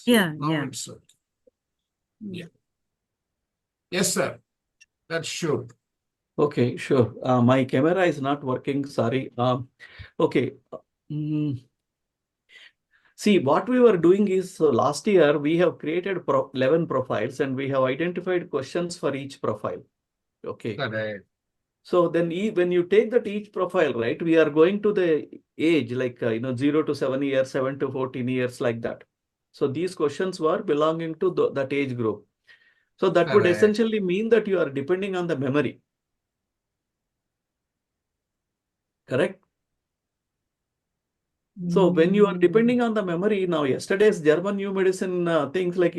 Yeah, Now yeah. it's okay. Yeah. Yes, sir. That's sure. Okay, sure. My camera is not working. Sorry. Okay. Mm, See, what we were doing is last year we have created 11 profiles and we have identified questions for each profile. Okay. Correct. So then when you take that each profile, right, we are going to the age like, 0 to 7 years, 7 to 14 years, like that. So these questions were belonging to that age group. So that would Correct. essentially mean that you are depending on the memory. Correct? So when you are depending on the memory, now yesterday's German new medicine things like,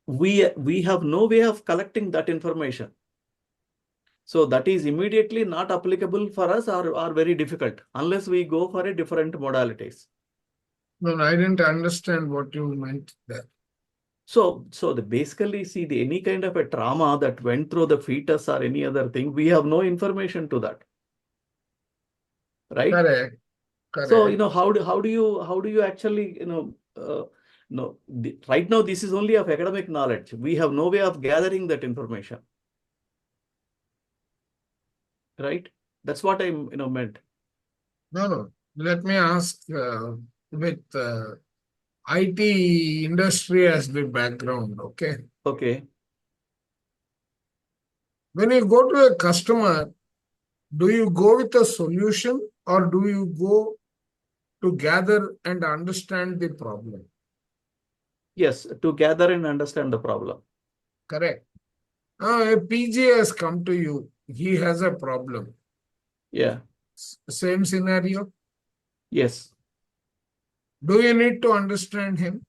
we have no way of collecting that information. So that is immediately not applicable for us or very difficult unless we go for a different modalities. No, I didn't understand what you meant there. So basically see any kind of a trauma that went through the fetus or any other thing, we have no information to that. Right? Correct. So, Correct. how do you actually, no, right now this is only of academic knowledge. We have no way of gathering that information. Right? That's what I meant. No. Let me ask with IT industry as the background, okay? Okay. When you go to a customer, do you go with a solution or do you go to gather and understand the problem? Yes, to gather and understand the problem. Correct. A PG has come to you. He has a problem. Yeah. Same scenario. Yes. Do you need to understand him?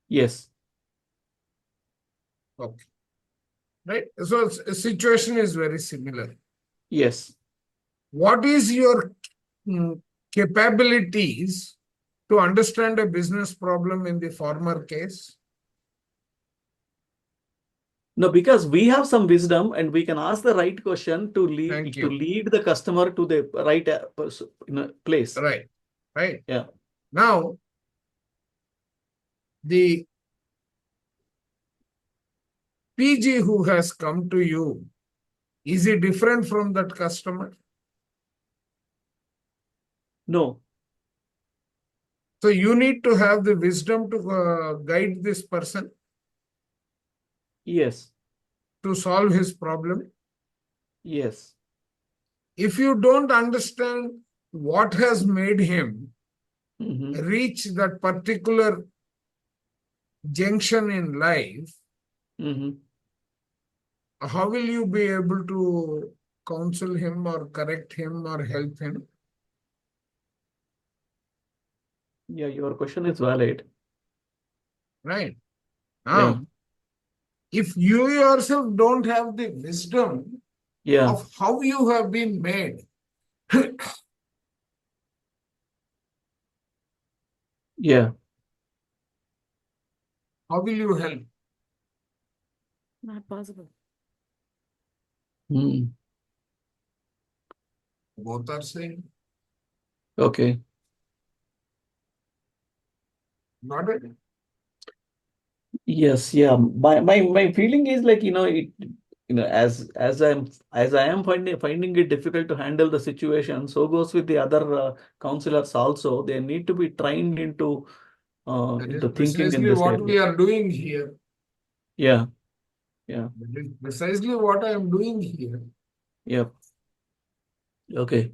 Yes. Okay. Right. So situation is very similar. Yes. What is your capabilities to understand a business problem in the former case? No, because we have some wisdom and we can ask the right question to Thank lead you. the customer to the right place. Right. Yeah. Now, the PG who has come to you, is he different from that customer? No. So you need to have the wisdom to guide this person Yes. to solve his problem. Yes. If you don't understand what has made him reach that particular junction in life, how will you be able to counsel him or correct him or help him? Yeah, your question is valid. Right. Now, if you yourself don't have the wisdom of how you have been made, Yeah. how will you help? Not possible. Both are saying. Okay. Not it. Yes, yeah. My feeling is like, as I am finding it difficult to handle the situation, so goes with the other counselors also. They need to be trained into That is thinking in precisely this what area. we are doing here. Yeah. Yeah. That is precisely what I am doing here. Yep. Okay.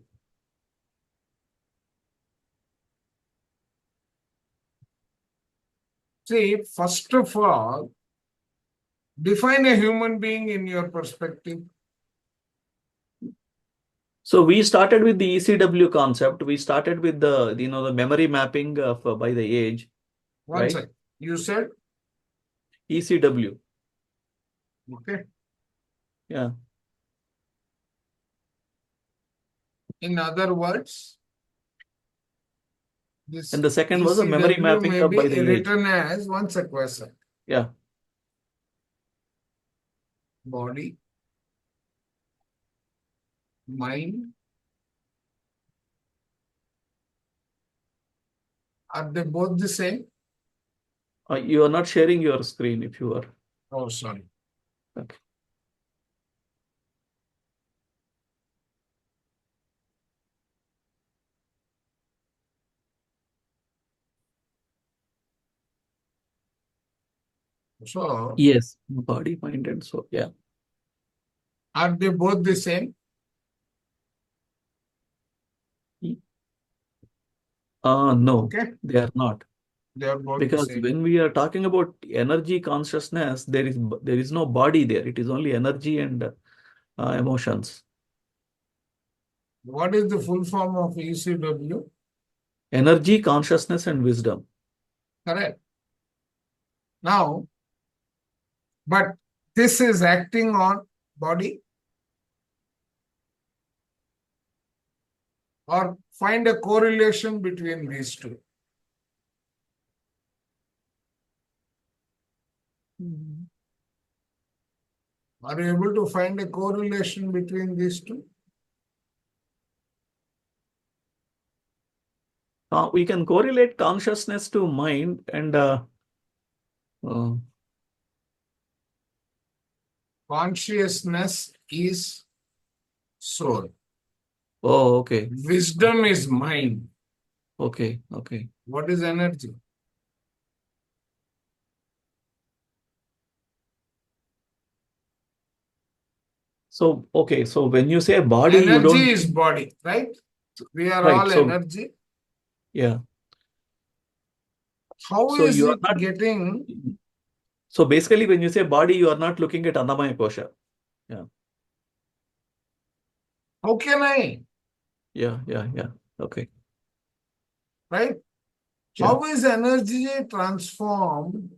See, first of all, define a human being in your perspective. So we started with the ECW concept. We started with the memory mapping of by the age. One right? second. You said? ECW. Okay. Yeah. In other words, this And the second was a memory ECW mapping may up be by the age. written as one question. Yeah. Body, mind, Are they both the same? You are not sharing your screen if you are. Oh, sorry. Okay. So, Yes, body, mind, and soul. Yeah. are they both the same? No, Okay, they are not. they are both the Because same. when we are talking about energy consciousness, there is no body there. It is only energy and emotions. What is the full form of ECW? Energy, consciousness, and wisdom. Correct. Now, but this is acting on body, or find a correlation between these two. Are you able to find a correlation between these two? We can correlate consciousness to mind and uh, Consciousness is soul. oh, okay. Wisdom is mind. Okay. Okay. What is energy? So, okay. So when you say body, you Energy don't is body, right? We are right. all So energy. yeah. How So is you are it not. getting? So basically, when you say body, you are not looking at Annamaya Kosha. Yeah. How can I? Yeah. Yeah. Yeah. Okay. Right? Yeah. How is energy transformed?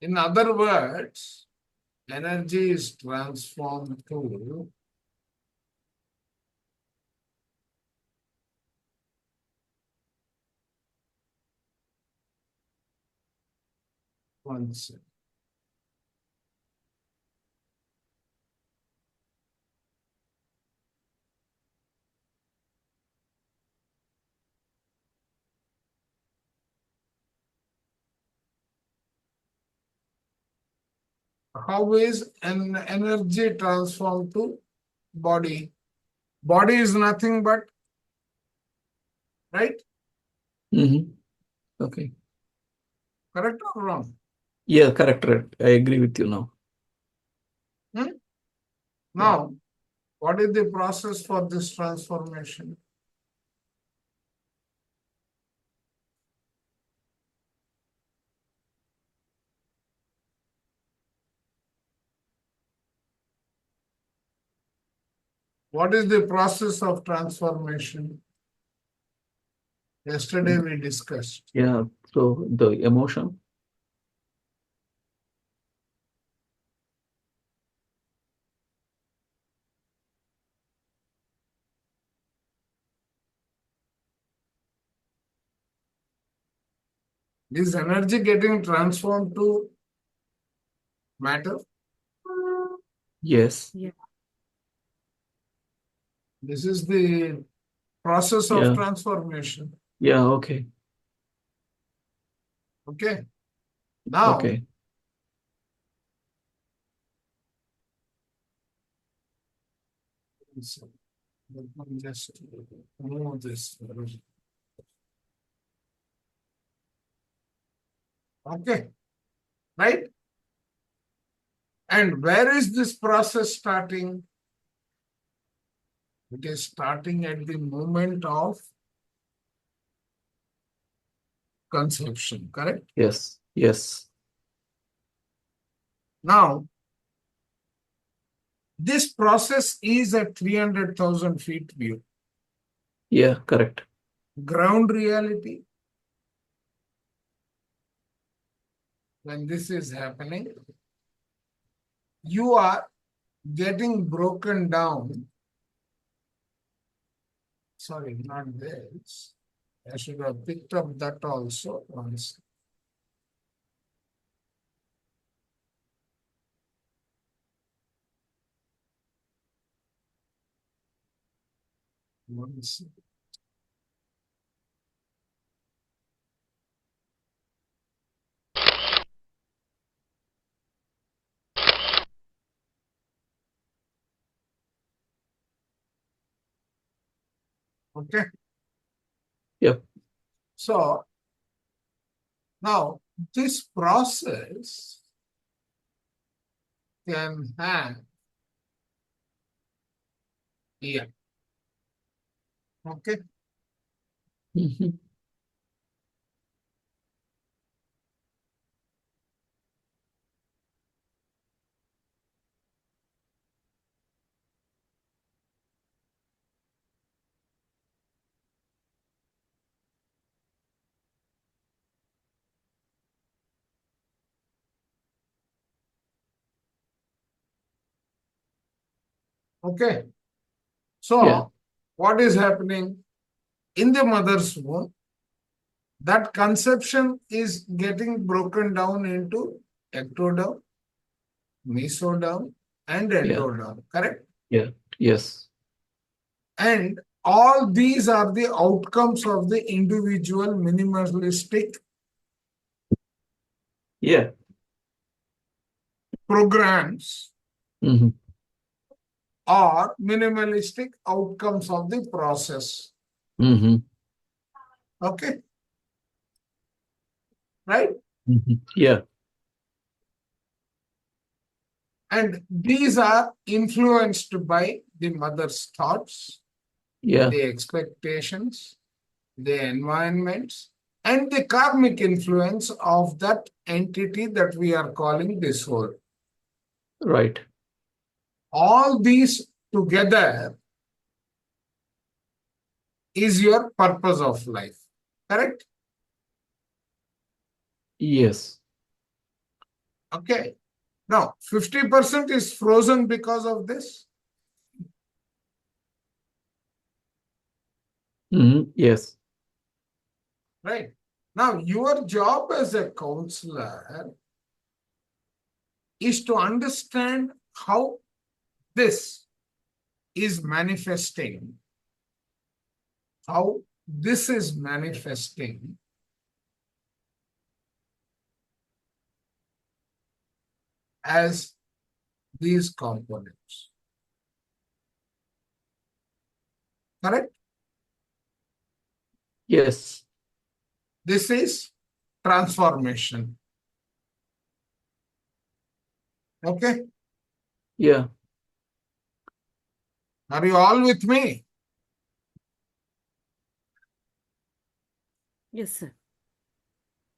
In other words, energy is transformed to one second. How is an energy transformed to body? Body is nothing but, right? Mm-hmm. Okay. Correct or wrong? Yeah. Correct. Right. I agree with you now. Hmm? Now, what is the process for this transformation? What is the process of transformation? Yesterday we discussed. Yeah. So the emotion. Is energy getting transformed to matter? Yes. Yeah. This is the process of Yeah. transformation. Yeah. Okay. Okay. Now, Okay. let me just remove this. Okay. Right? And where is this process starting? It is starting at the moment of conception, correct? Yes. Yes. Now, this process is at 300,000 feet view. Yeah. Correct. Ground reality, when this is happening, you are getting broken down. Sorry, not this. I should have picked up that also once. One second. Okay. Yep. So now this process can have, yeah. Okay. Mhm. Okay. Yeah. So what is happening in the mother's womb? That conception is getting broken down into ectoderm, mesoderm, and Yeah. endoderm, correct? Yeah. Yes. And all these are the outcomes of the individual minimalistic Yeah. programs Mhm. or minimalistic outcomes of the process. Mhm. Okay, right? Mhm. Yeah. And these are influenced by the mother's thoughts, Yeah. the expectations, the environments, and the karmic influence of that entity that we are calling the soul. Right. All these together is your purpose of life. Correct? Yes. Okay. Now, 50% is frozen because of this. Yes. Right. Now, your job as a counselor is to understand how this is manifesting, how this is manifesting as these components. Correct? Yes. This is transformation. Okay? Yeah. Are you all with me? Yes, sir.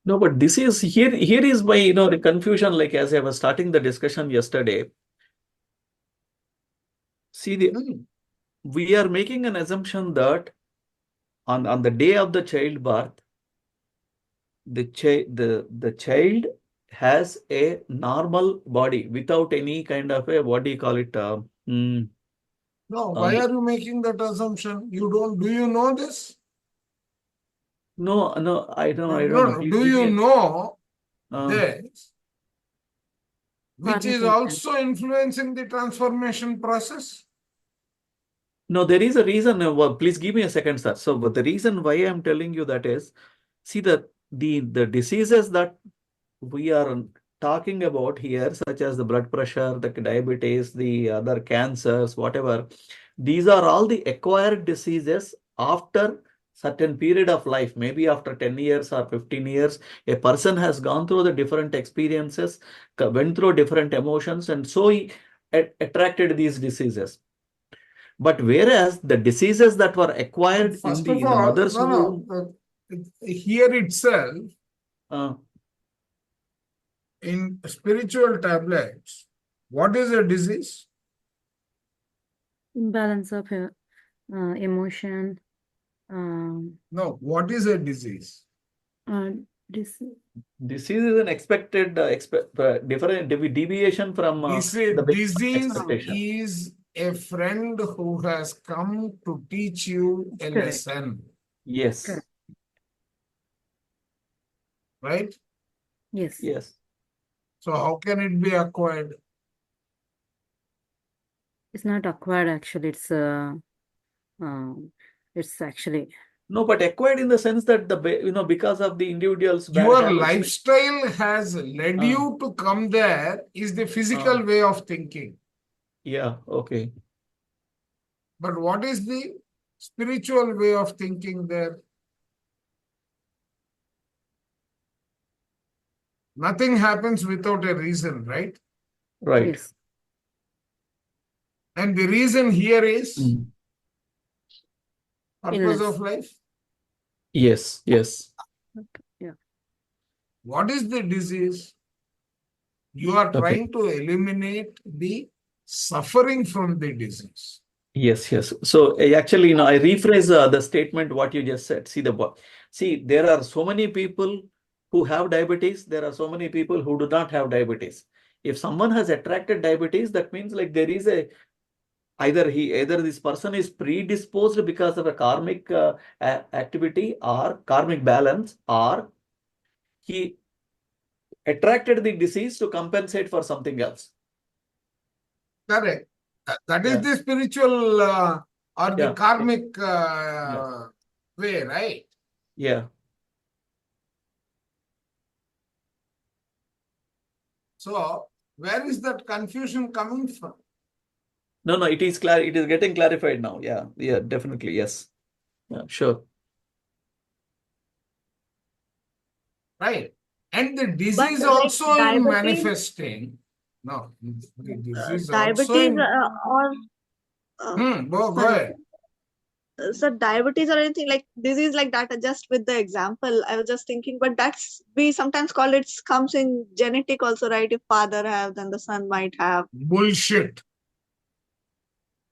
No, but this is here. Here is my, the confusion. Like as I was starting the discussion yesterday. See, we are making an assumption that on the day of the childbirth, the child has a normal body without any kind of a, what do you call it? No, why Um, are you making that assumption? You don't, do you know this? no, no, I don't, No, I don't know. no. Please Do give you me know a, this, which Karmic is influence. also influencing the transformation process? no, there is a reason. Well, please give me a second, sir. So, but the reason why I'm telling you that is, see the diseases that we are talking about here, such as the blood pressure, the diabetes, the other cancers, whatever, these are all the acquired diseases after certain period of life, maybe after 10 years or 15 years, a person has gone through the different experiences, went through different emotions, and so he attracted these diseases. But whereas the diseases that were acquired in First of the all, mother's womb, here itself, uh, in spiritual tablets, what is a disease? Imbalance of emotion. No, what is a disease? Uh, this disease is an expected different deviation from This a the basic disease expectation. is a friend who has come to teach you a correct. lesson, Yes, Correct. right? Yes. yes. So how can it be acquired? It's not acquired actually. It's It's actually, No, but acquired in the sense that because of the individual's bad Your habits. lifestyle has led you to come there is the physical way of thinking. Yeah, okay. But what is the spiritual way of thinking there? Nothing happens without a reason, right? Right. yes, And the reason here is Mm. purpose illness. of life. Yes, yes. Okay. Yeah. What is the disease? You are Okay. trying to eliminate the suffering from the disease. Yes, yes. So actually, I rephrase the statement what you just said. See, there are so many people who have diabetes. There are so many people who do not have diabetes. If someone has attracted diabetes, that means like there is either this person is predisposed because of a karmic activity or karmic balance, or he attracted the disease to compensate for something else. Correct. That is Yeah. the spiritual or the Yeah. karmic Yeah. way, right? Yeah. So, where is that confusion coming from? No, it is it is getting clarified now. Yeah. Yeah, definitely. Yes. Yeah, sure. Right. And the But disease like also in diabetes, manifesting. No, the disease also diabetes in. or Go sorry, ahead. so diabetes or anything like disease like that. Just with the example, I was just thinking, but that's we sometimes call it comes in genetic also, right? If father have, then the son might have. Bullshit.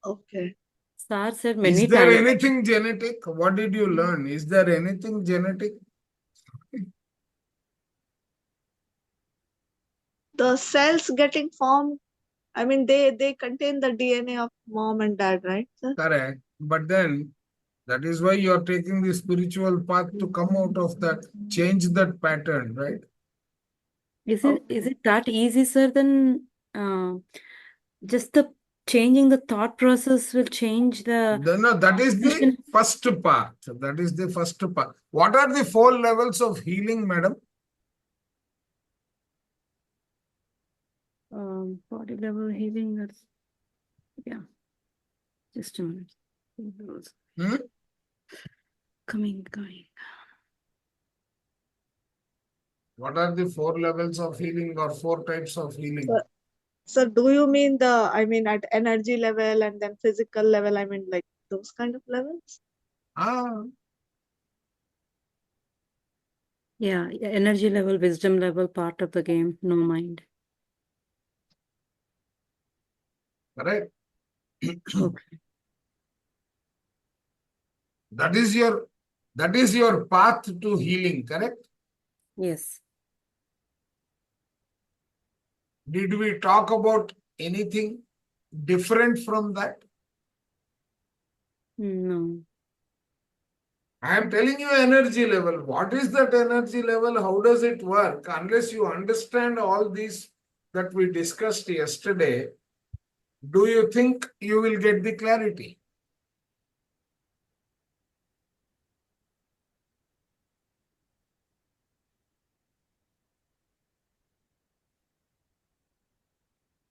Okay. Sir said Is many there times. anything genetic? What did you learn? Is there anything genetic? The cells getting formed. I mean, they contain the DNA of mom and dad, right, sir? Correct. But then that is why you are taking the spiritual path to come out of that, change that pattern, right? Is it that easy, sir? Then just the changing the thought process will change the No, that is the vision. first part. That is the first part. What are the 4 levels of healing, madam? Body level healing. That's yeah. Just a minute. Hmm? Coming, going. What are the 4 levels of healing or 4 types of healing? So do you mean at energy level and then physical level? I mean, like those kind of levels? Yeah, energy level, wisdom level, part of the game, no mind. Correct. Okay. That is your path to healing, correct? Yes. Did we talk about anything different from that? No. I am telling you energy level. What is that energy level? How does it work? Unless you understand all these that we discussed yesterday, do you think you will get the clarity?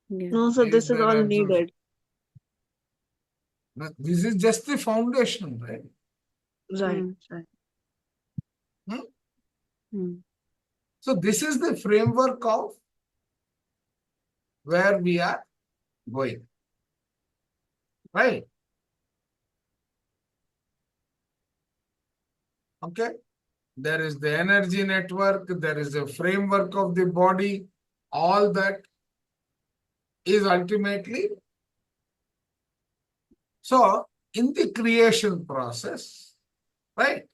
Yeah. No, so this is all needed. This is just the foundation, right? Right, right. So this is the framework of where we are going, right? Okay. There is the energy network. There is a framework of the body. All that is ultimately. So in the creation process, right?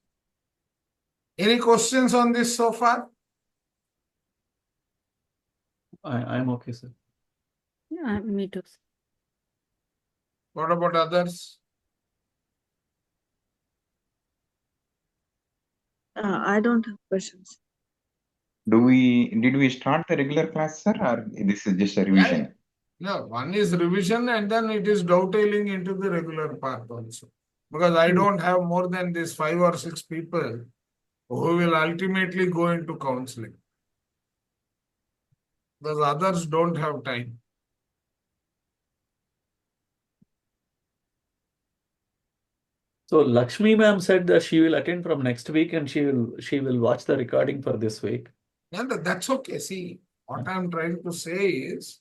Any questions on this so far? I'm okay, sir. Yeah, me too. What about others? I don't have questions. Did we start the regular class, sir, or this is just a revision? Yeah. No, one is revision and then it is dovetailing into the regular part also. Because I Hmm. don't have more than these 5 or 6 people who will ultimately go into counseling. Because others don't have time. So Lakshmi ma'am said that she will attend from next week and she will watch the recording for this week. And that's okay. See, what I'm trying to say is,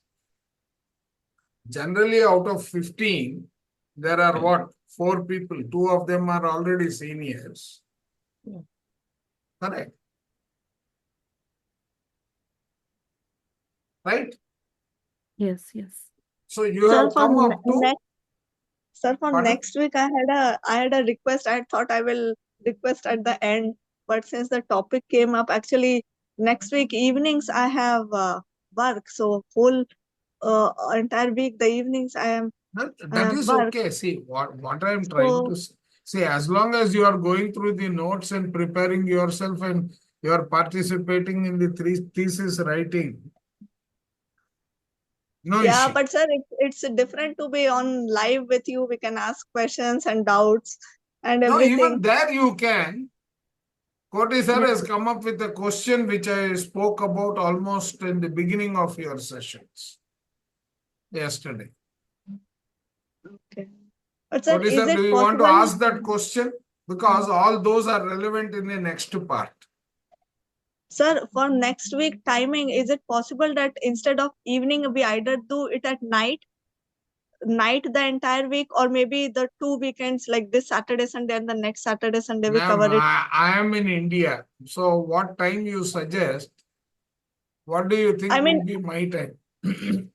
generally out of 15, there are what? 4 people. 2 of them are already seniors. Yeah. Correct. Right? Yes, yes. So you Sir, have for come up to, next Sir, for pardon? next week, I had a request. I thought I will request at the end, but since the topic came up, actually next week evenings I have work. So whole entire week, the evenings I That have is work. okay. See, what I'm trying So to say, as long as you are going through the notes and preparing yourself and you are participating in the thesis writing, no yeah, issue. but sir, it's different to be on live with you. We can ask questions and doubts and No, even everything. there you can. Koti sir Yeah. has come up with a question which I spoke about almost in the beginning of your sessions yesterday. Okay. But sir, Koti is sir, do it you want to possible? ask that question? Because all those are relevant in the next part. Sir, for next week timing, is it possible that instead of evening, we either do it at night the entire week, or maybe the 2 weekends like this Saturday, Sunday, and the next Saturday, Sunday we Ma'am, cover it? I am in India. So what time you suggest? What do you I think mean, will be my time?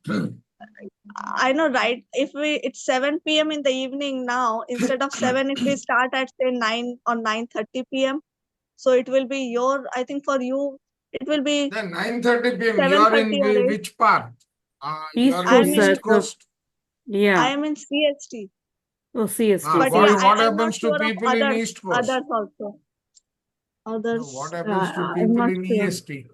I know, right? If it's 7 p.m. in the evening now, instead of 7, if we start at say 9 or 9:30 p.m., so it will be I think for you, it will be Then 9:30 p.m. You are 7:30 in or 8. which part? You are East in I Coast, am sir. in East So, Coast. I yeah. am in CST. Oh, CST. But See, yeah, What I'm not happens to sure of people in East Coast? others also. No, what Others, happens to I'm people not in sure. EST?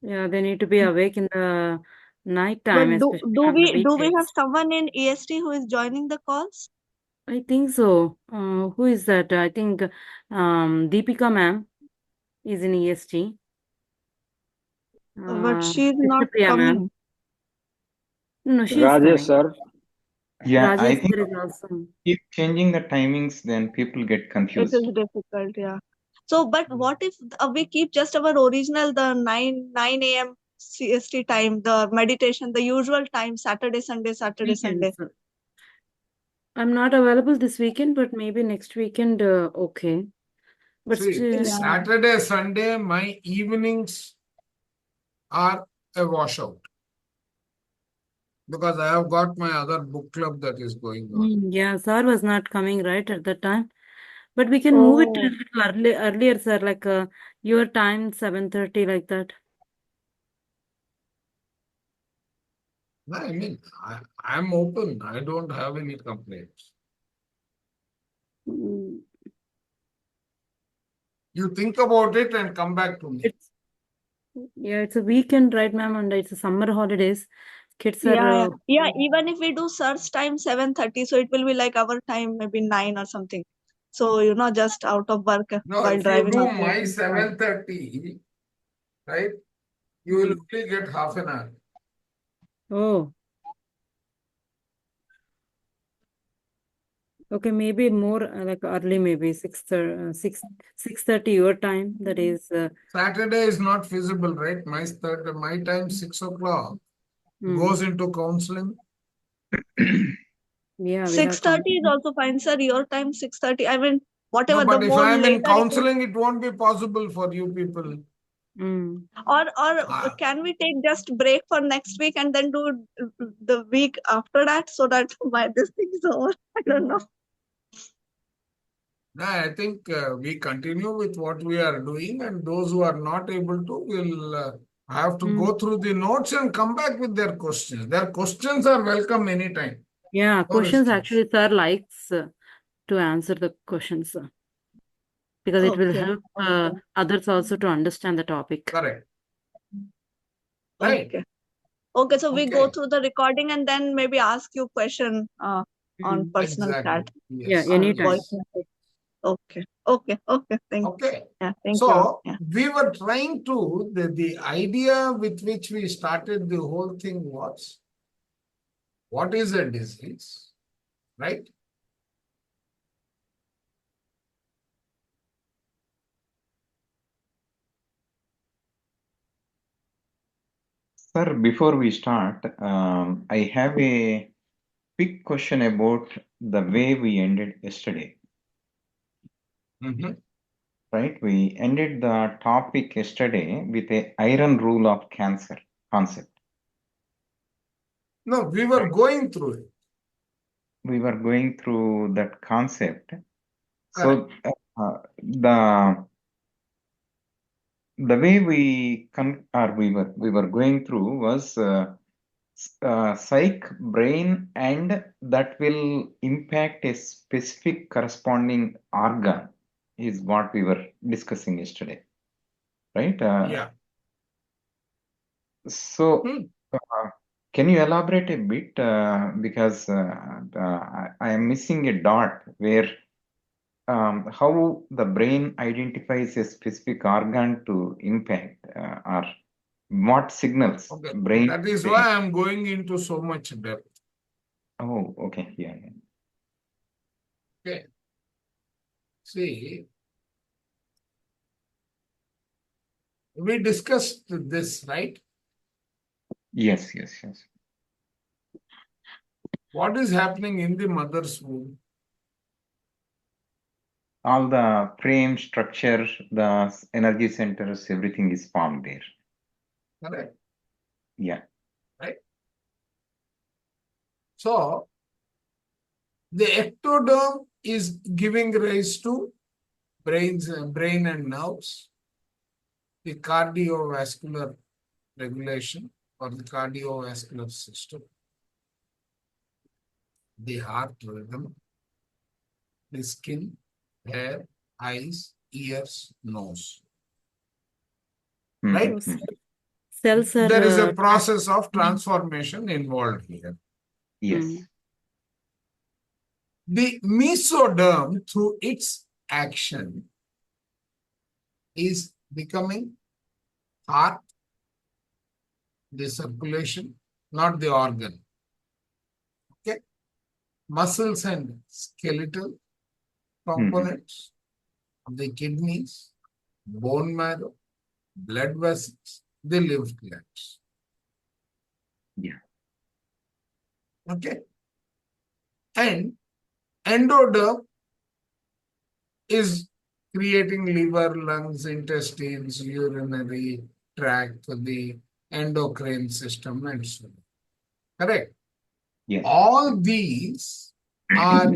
yeah, they need to be awake in the night But time, do especially do on the we have weekdays. someone in EST who is joining the calls? I think so. Who is that? I think Deepika ma'am is in EST. But she's not Priya ma'am. coming. No, she is Rajesh coming. sir, Yeah, I Rajesh think sir is also. keep changing the timings, then people get It confused. is difficult, yeah. So, but what if we keep just our original, the 9 a.m. CST time, the meditation, the usual time, Saturday, Sunday, Saturday, Sunday. Weekends. I'm not available this weekend, but maybe next weekend, okay. But See, still, Yeah. Saturday, Sunday, my evenings are a washout because I have got my other book club that is going on. yeah, sir was not coming right at that time. But we can move it a Oh, little earlier, sir, like your time, 7:30, like that. No, I mean, I'm open. I don't have any complaints. Mm, You think about it and come back to me. It's yeah, it's a weekend, right, ma'am, and it's a summer holidays. Kids are yeah, yeah. Even if we do search time 7:30, so it will be like our time, maybe 9 or something. So, just out of work No, while if you driving do also. my 7:30, right, you will only get half an hour. oh, okay, maybe more like early, maybe 6:30 your time. That is, Saturday is not feasible, right? My time 6 o'clock goes into counseling. yeah, we have 6:30 is also fine, sir. Your time 6:30. I mean, No, whatever, the but if more I am in later it is. counseling, it won't be possible for you people. Or Ah. can we take just break for next week and then do the week after that, so that this thing is over? I don't know. No, I think we continue with what we are doing, and those who are not able to will have to go through the notes and come back with their questions. Their questions are welcome anytime. Yeah, No questions restrictions. actually, sir likes to answer the questions because it will Okay. help others also to understand the topic. Correct. Right. Okay. Okay, so we go Okay. through the recording and then maybe ask you question on personal Exactly. chat Yeah, Yes. or anytime. voice message. Okay. Thank Okay. yeah, thank you. So Yeah. we were trying to, the idea with which we started the whole thing was, what is a disease, right? Sir, before we start, I have a quick question about the way we ended yesterday. Mhm. Right? We ended the topic yesterday with a iron rule of cancer concept. No, we were going through it. We were going through that concept. Correct. So the way we were going through was psych brain, and that will impact a specific corresponding organ is what we were discussing yesterday, right? Yeah. So Hmm. can you elaborate a bit, because I am missing a dot where how the brain identifies a specific organ to impact, or what signals Okay. brain That is say. why I'm going into so much depth. Oh, okay, yeah. Okay. See, we discussed this, right? Yes. What is happening in the mother's womb? All the frame structure, the energy centers, everything is formed there. Correct. Yeah. Right. So the ectoderm is giving rise to brain and nerves, the cardiovascular regulation or the cardiovascular system, the heart rhythm, the skin, hair, eyes, ears, nose. Right? So Mhm. cells are There is a process of transformation involved here. Yes. The mesoderm, through its action, is becoming heart, the circulation, not the organ. Okay? Muscles and skeletal components, the kidneys, bone marrow, blood vessels, the lymph glands. Yeah. Okay? And endoderm is creating liver, lungs, intestines, urinary tract, the endocrine system, and so on. Correct? Yes. All these are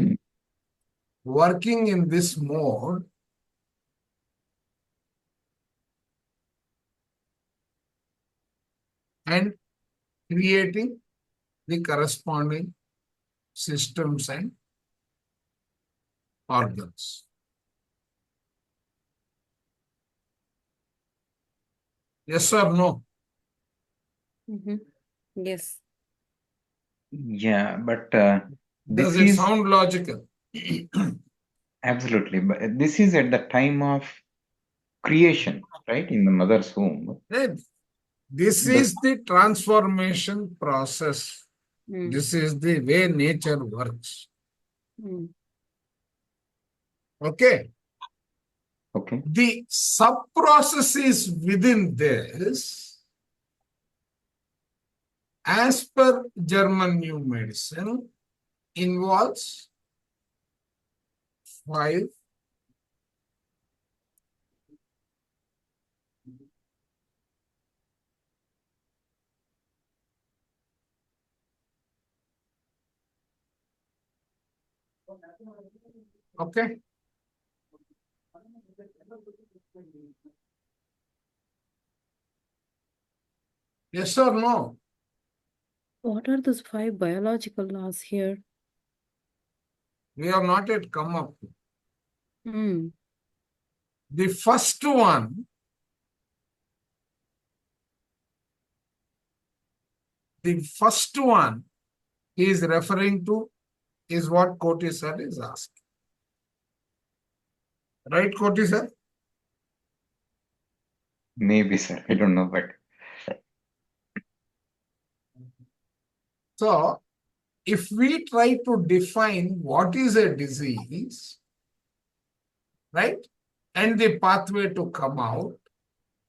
working in this mode and creating the corresponding systems and organs. Yes or no? Yes. Yeah, but Does this it is sound logical? absolutely, but this is at the time of creation, right? In the mother's womb. Right. This The is the transformation process. Mm. This is the way nature works. Mm. Okay. okay. The sub-processes within this, as per German New Medicine, involves 5 okay. Yes or no? What are those 5 biological laws here? We have not yet come up with. Mm. The first one is referring to is what Koti sir is asking. Right, Koti sir? Maybe, sir. I don't know, but So, if we try to define what is a disease, right, and the pathway to come out,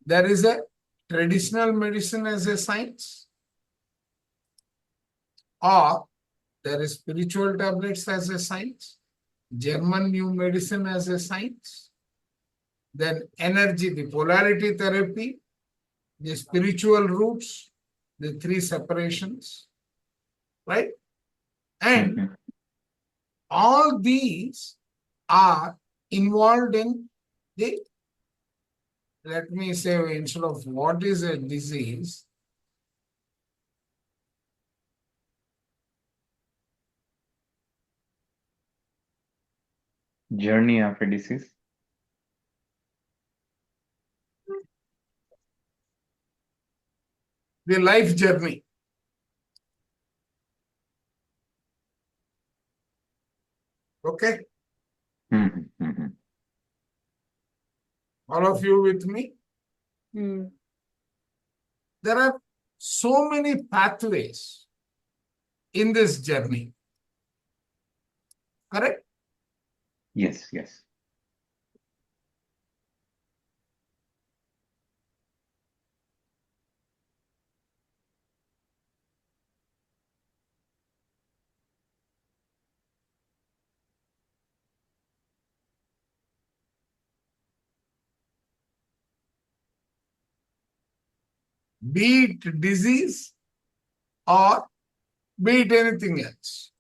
there is a traditional medicine as a science, or there is spiritual tablets as a science, German new medicine as a science, then energy, the polarity therapy, the spiritual roots, the three separations, right? And Mhm. all these are involved in the, let me say, instead of what is a disease, Journey of a disease. the life journey. Okay, Mhm, mhm. all of you with me? Mm. There are so many pathways in this journey, correct? Yes, yes. Be it disease or be it anything else.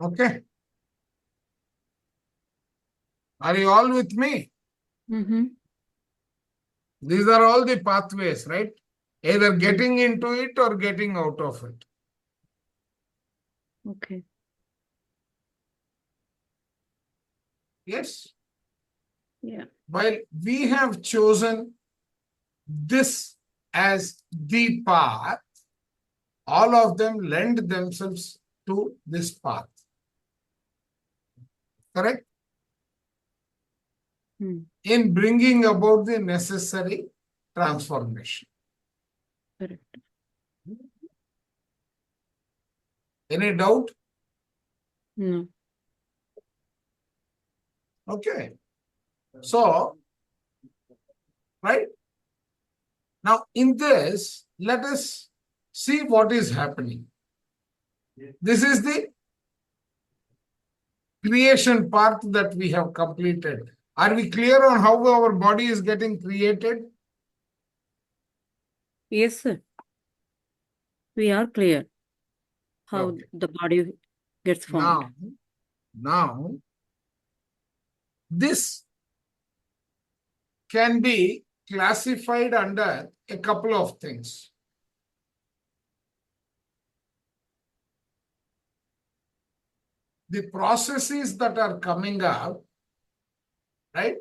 Okay, are you all with me? Mm-hmm. These are all the pathways, right? Either getting into it or getting out of it. Okay. Yes. Yeah. While we have chosen this as the path, all of them lend themselves to this path. Correct? Mm. In bringing about the necessary transformation. Correct. Any doubt? No. Okay. So, right? Now, in this, let us see what is happening. This is the creation part that we have completed. Are we clear on how our body is getting created? Yes, sir. We are clear how Okay. the body gets formed. Now, this can be classified under a couple of things. The processes that are coming up, right?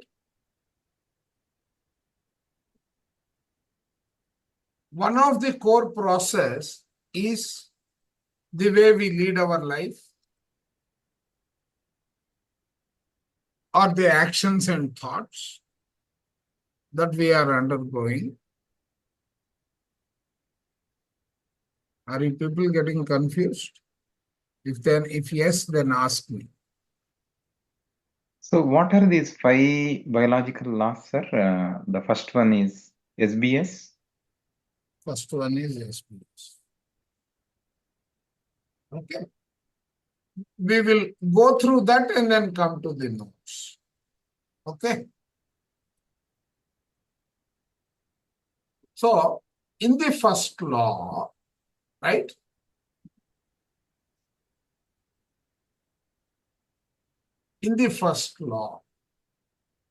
One of the core process is the way we lead our life, or the actions and thoughts that we are undergoing. Are you people getting confused? If yes, then ask me. So, what are these 5 biological laws, sir? The first one is SBS. First one is SPS. Okay. We will go through that and then come to the notes. Okay. So, in the first law, right? In the first law,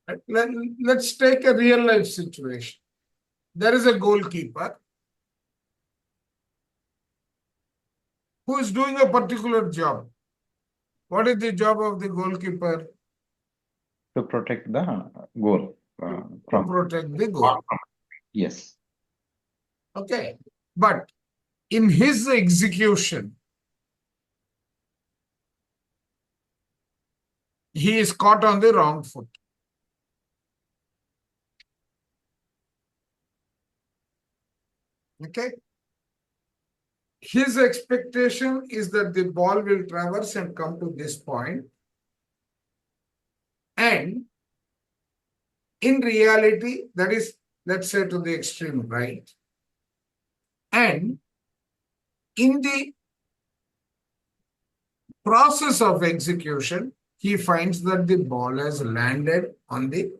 right? Let's take a real life situation. There is a goalkeeper who is doing a particular job. What is the job of the goalkeeper? to protect the goal to from protect the goal. yes. Okay. But in his execution, he is caught on the wrong foot. Okay. His expectation is that the ball will traverse and come to this point. And in reality, that is, let's say, to the extreme right. And in the process of execution, he finds that the ball has landed on the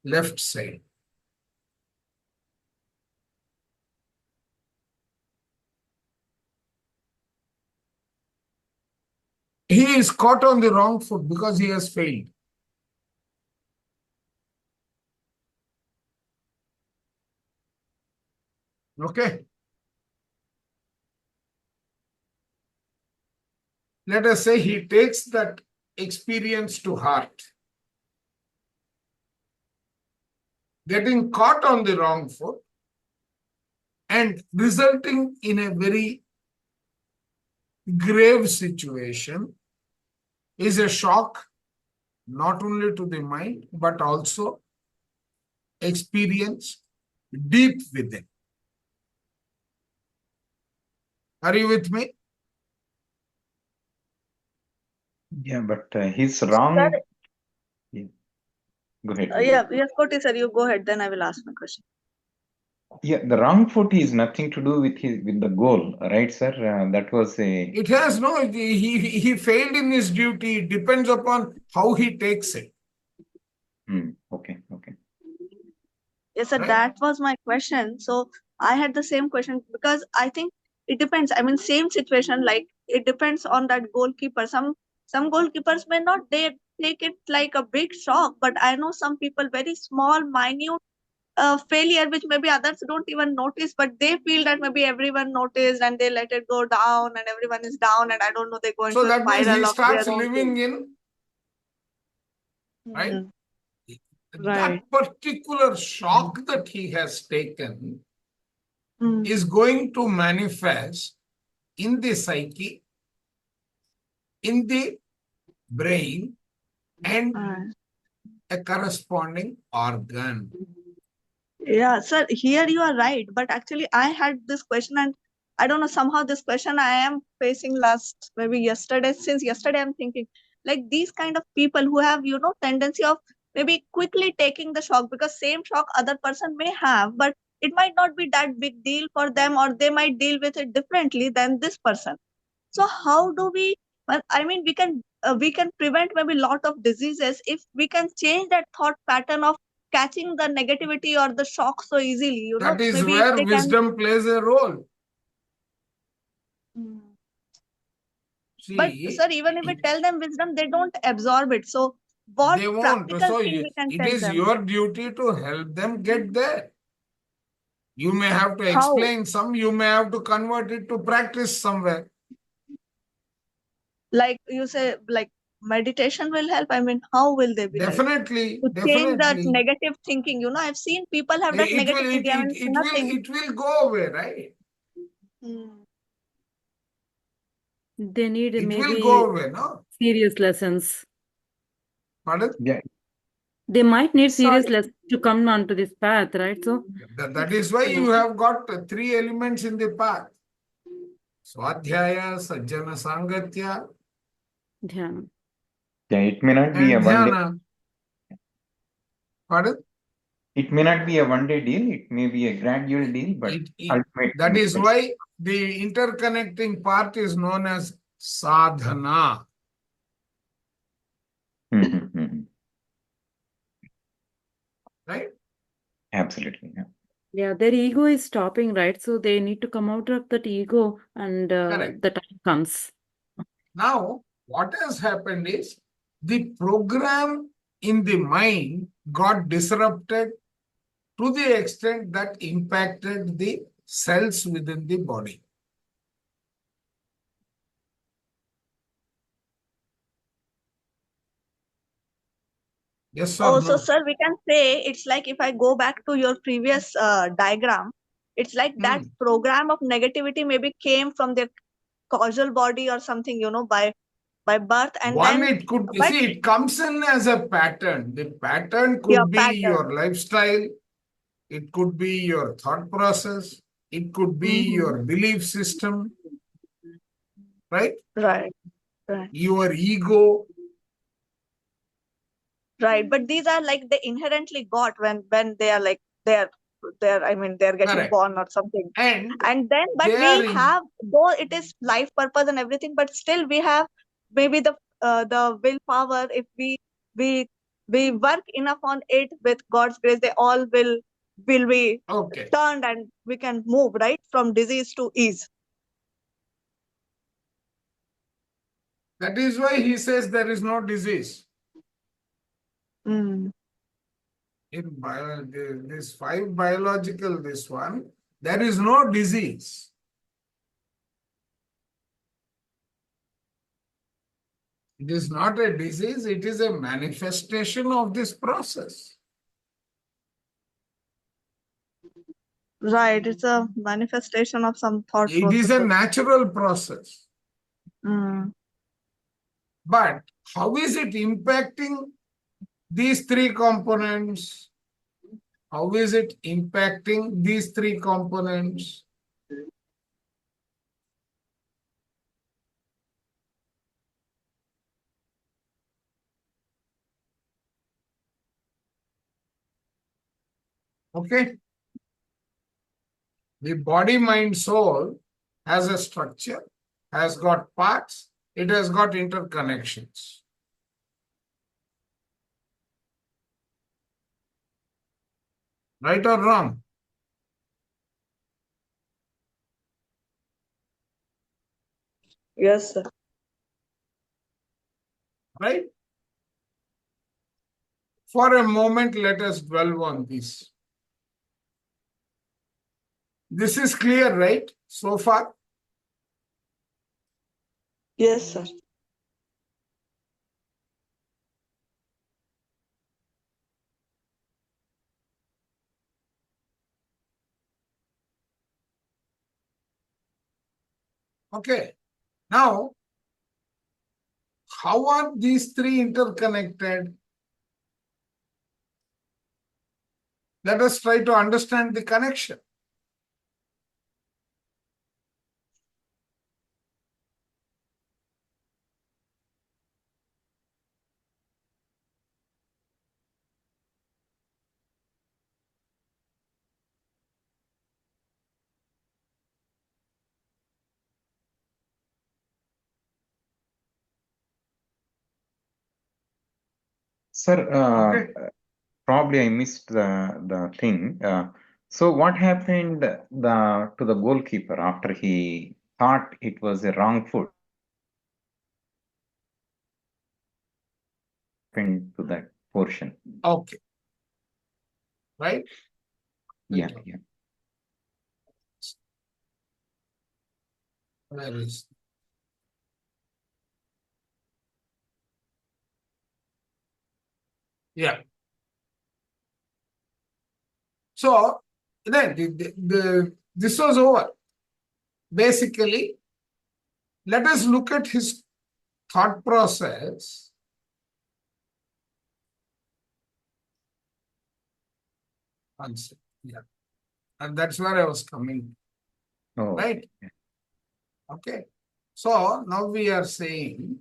left side. He is caught on the wrong foot because he has failed. Okay. Let us say he takes that experience to heart. Getting caught on the wrong foot and resulting in a very grave situation is a shock not only to the mind but also experience deep within. Are you with me? Yeah, but he's Sir, wrong. Yeah. Go ahead. yes, Koti sir, you go ahead, then I will ask my question. Yeah, the wrong foot is nothing to do with the goal, right, sir? That was a It has no, he failed in his duty. It depends upon how he takes it. okay. Yes, sir, Right. that was my question. So I had the same question because I think it depends. I mean, same situation, like it depends on that goalkeeper. Some goalkeepers may not they take it like a big shock, but I know some people very small, minute failure, which maybe others don't even notice, but they feel that maybe everyone noticed and they let it go down and everyone is down and I don't know, they go So into a that means he spiral of their starts own living thing. in, right? Hmm. That Right. particular shock that he has taken Hmm. is going to manifest in the psyche, in the brain, and Right. a corresponding organ. Yeah, sir, here you are right. But actually, I had this question, and I don't know, somehow this question I am facing last maybe yesterday. Since yesterday, I'm thinking like these kind of people who have, tendency of maybe quickly taking the shock because same shock other person may have, but it might not be that big deal for them, or they might deal with it differently than this person. So how do we? Well, I mean, we can prevent maybe lot of diseases if we can change that thought pattern of catching the negativity or the shock so easily. That is Maybe if where they can. wisdom plays a role. Hmm. But See, sir, even if we tell them wisdom, they don't absorb it. So what they won't. practical So thing we can it tell is them? your duty to help them get there. You may have to How? explain some, you may have to convert it to practice somewhere. Like you say, like meditation will help. I mean, how will they be like? Definitely, To change that definitely. negative thinking. I've seen people have that It will, negative thinking. I mean, it's nothing. it will go away, right? Hmm. They need It will maybe go away, no? serious lessons. Pardon? Yeah, They might need serious Sorry. lessons to come onto this path, right? So, That is why you have got three elements in the path. Swadhyaya, Sajjana Sangatya, dhyana. it may not be a and one day. Dhyana. Pardon? It may not be a one-day deal. It may be a gradual deal, but ultimately That is depends. why the interconnecting part is known as sadhana. Right? Absolutely. Yeah. Yeah, their ego is stopping, right? So they need to come out of that ego and Correct. the time comes. Now, what has happened is the program in the mind got disrupted to the extent that impacted the cells within the body. Yes or Also, no? sir, we can say it's like if I go back to your previous diagram, it's like that program of negativity maybe came from their causal body or something, by birth, and One, then it could, you but see, it comes in as a pattern. The pattern your could be pattern. your lifestyle, it could be your thought process, it could be Mm-hmm. your belief system, right? Right, right, Your ego, right. But these are like they inherently got when they are like they're I mean they're getting correct. born or something. And And then but they are we in, have, though it is life purpose and everything, but still we have maybe the willpower. If we we work enough on it with God's grace, they all will be okay. turned and we can move right from disease to ease. That is why he says there is no disease. Mm. In this 5 biological, this one, there is no disease. It is not a disease, it is a manifestation of this process. Right, it's a manifestation of some thought It is a processes. natural process. Mm. But how is it impacting these 3 components? How is it impacting these 3 components? Okay. The body, mind, soul has a structure, has got parts, it has got interconnections. Right or wrong? Yes, sir. Right? For a moment, let us dwell on this. This is clear, right? So far? Yes, sir. Okay. Now, how are these 3 interconnected? Let us try to understand the connection. Sir, Okay. probably I missed the thing. So what happened to the goalkeeper after he thought it was a wrong foot? Happened to that portion? Okay. Right? Yeah, yeah. Where is? Yeah. So then this was over. Basically, let us look at his thought process. One second. Yeah. And that's where I was coming. Oh, Right? okay. Okay. So now we are saying,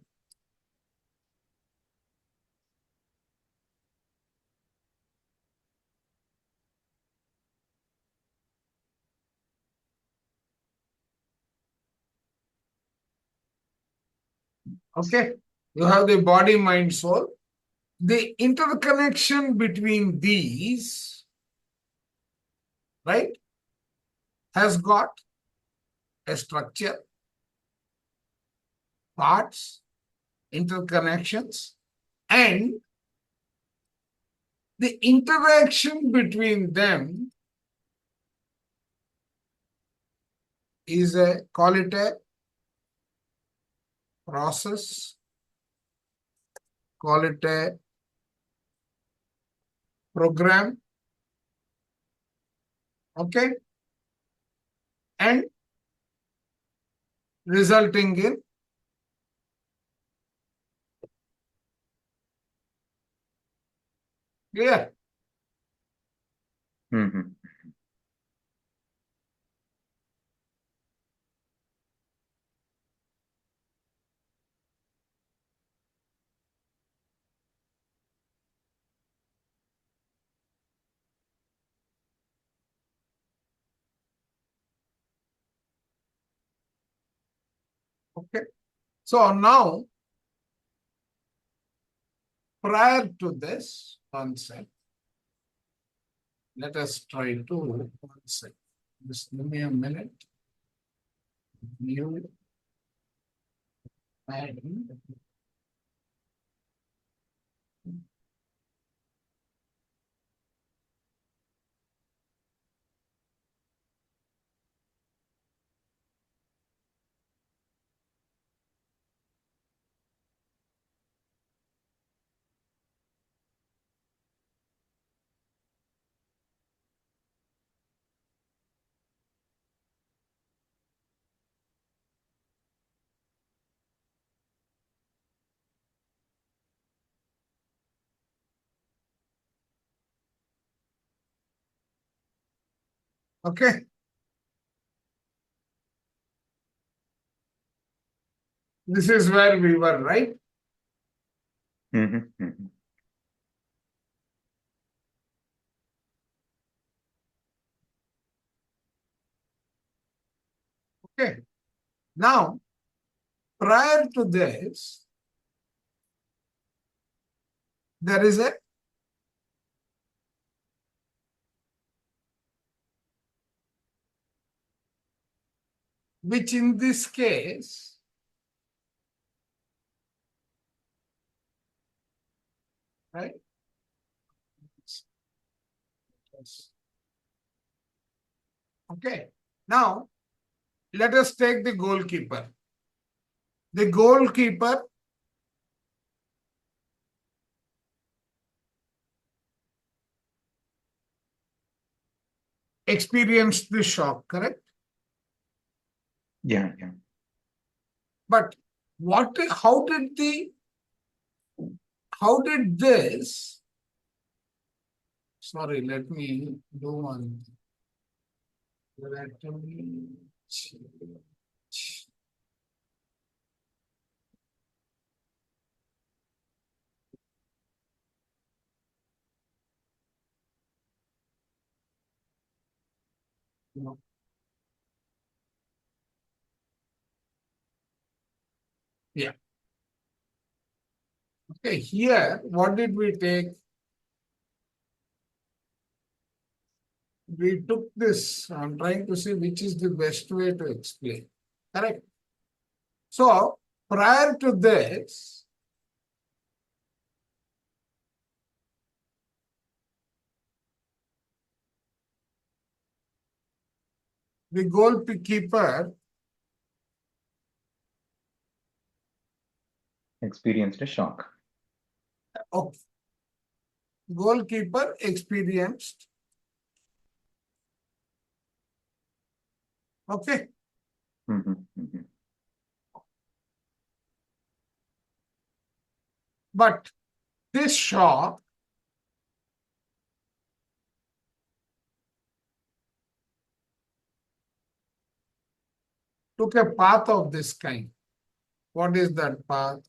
okay, you have the body, mind, soul. The interconnection between these, right, has got a structure, parts, interconnections, and the interaction between them is a, call it a process, call it a program, okay, and resulting in clear. Mhm. Okay. So now, prior to this concept, let us try to one second. Just give me a minute. New and okay. This is where we were, right? Mhm. Mhm. Okay. Now, prior to this, there is a which in this case right? Yes. Okay. Now, let us take the goalkeeper. The goalkeeper experienced the shock, correct? Yeah, yeah. But how did this, sorry, let me do one. Let me no. Yeah. Okay, here, what did we take? We took this. I'm trying to see which is the best way to explain. Correct. So, prior to this, the goalkeeper Experienced a shock. of goalkeeper experienced. Okay. Mhm. Mhm. But this shock took a path of this kind. What is that path?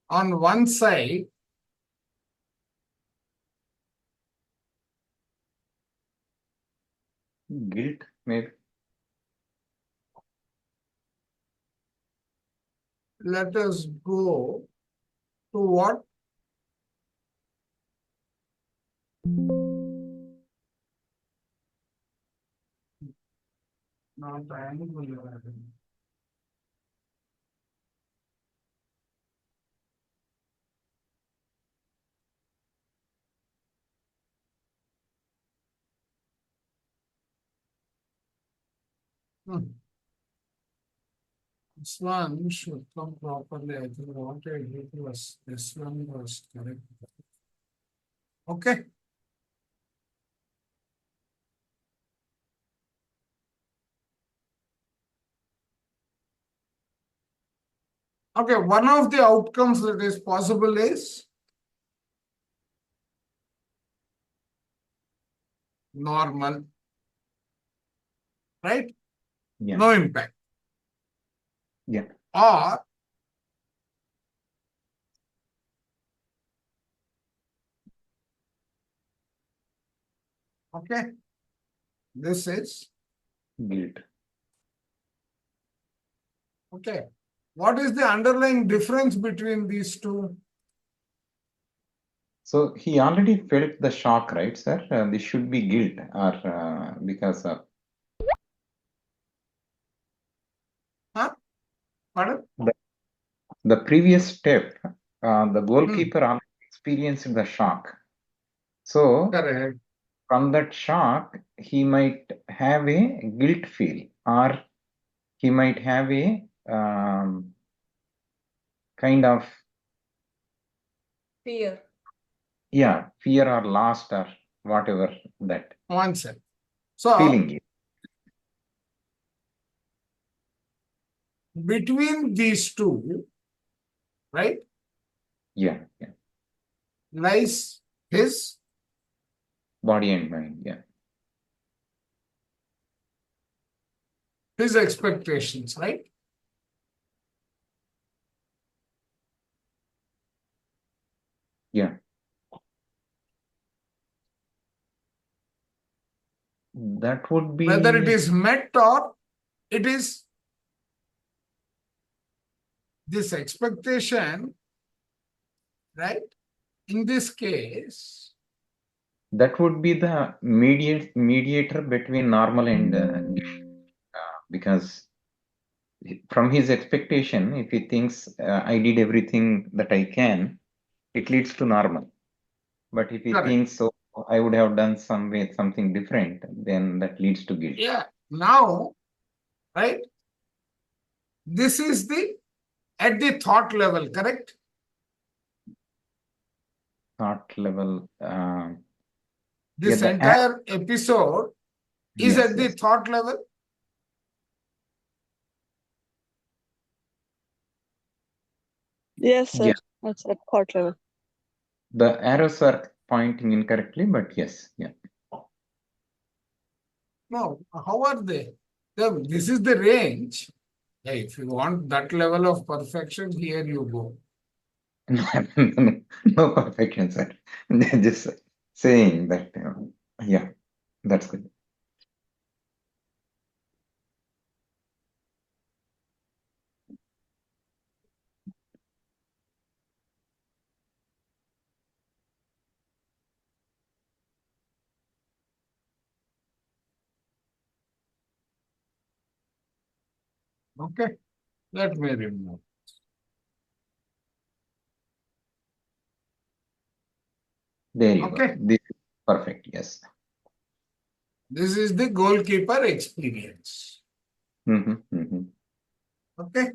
On one side, Guilt, maybe. let us go to what? Not triangle. This one should come properly. I think what I did was this one was correct. Okay. Okay, one of the outcomes that is possible is normal, right? Yeah. No impact. Yeah. Or okay, this is Guilt. okay. What is the underlying difference between these two? So he already felt the shock, right, sir? This should be guilt, or because of Huh? Pardon? the previous step, the Hmm. goalkeeper already experienced the shock. So Correct. from that shock, he might have a guilt feel, or he might have a kind of Fear. fear or lost or whatever that One second. So feeling is. between these two, right, Yeah, lies his body and mind. Yeah, expectations, right? yeah. That would Whether it be is met or it is this expectation, right? In this case, the mediator between normal and because from his expectation, if he thinks I did everything that I can, it leads to normal. But if he correct. thinks so, I would have done something different, then that leads to guilt. Yeah. Now, right? This is the at the thought level, correct? Thought level. This The entire episode is yes, at the yes. thought level. Yes, sir. Yeah. That's at thought level. The arrows are pointing incorrectly, but yes, yeah. No, how are they? This is the range. Hey, if you want that level of perfection, here you go. No perfection, sir. Just saying that. Yeah, that's good. Okay, let me remove. There you go. Okay, This is perfect. Yes. this is the goalkeeper experience. Okay,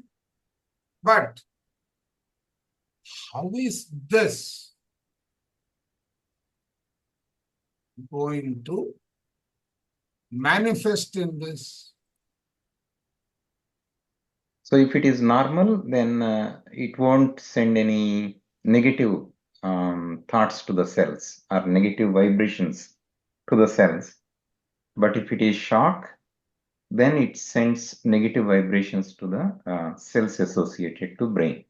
but how is this going to manifest in this? So if it is normal, then it won't send any negative thoughts to the cells or negative vibrations to the cells. But if it is shock, then it sends negative vibrations to the cells associated to brain.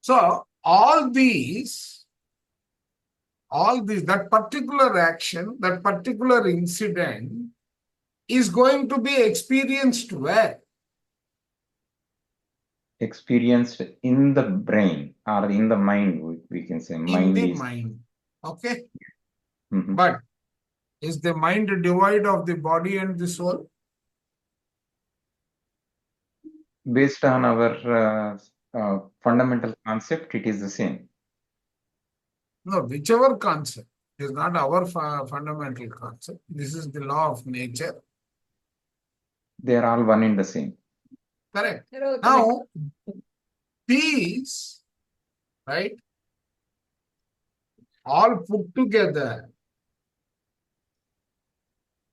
So all these, that particular action, that particular incident is going to be experienced where? Experienced in the brain or in the mind, we can say In mind the is. mind. Okay. Mhm. But is the mind devoid of the body and the soul? Based on our fundamental concept, it is the same. No, whichever concept is not our fundamental concept. This is the law of nature. They are all one and the same. Correct. Now, these, right, all put together,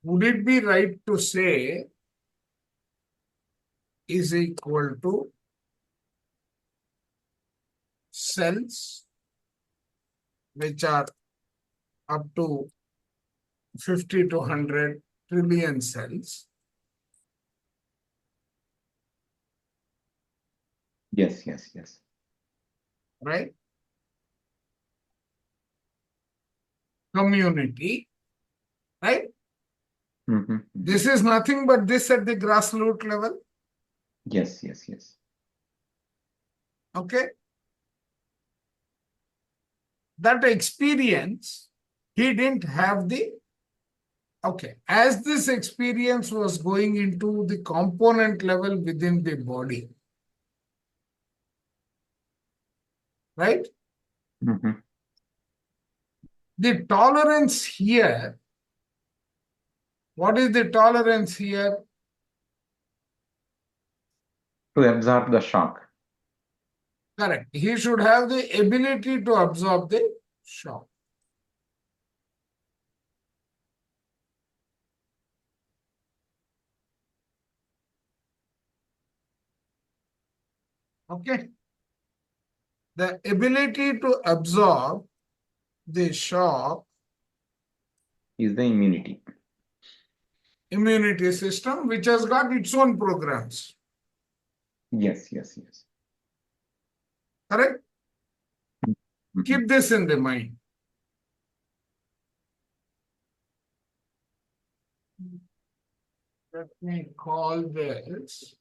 would it be right to say is equal to cells which are up to 50 to 100 trillion cells. Yes. Right? Community, right? This is nothing but this at the grassroots level. Yes. Okay. That experience, he didn't have the, okay. As this experience was going into the component level within the body, right? The tolerance here, what is the tolerance here? To absorb the shock. Correct. He should have the ability to absorb the shock. Okay. The ability to absorb the shock, Is the immunity. immunity system, which has got its own programs. Yes. Correct? Keep this in the mind. Let me call this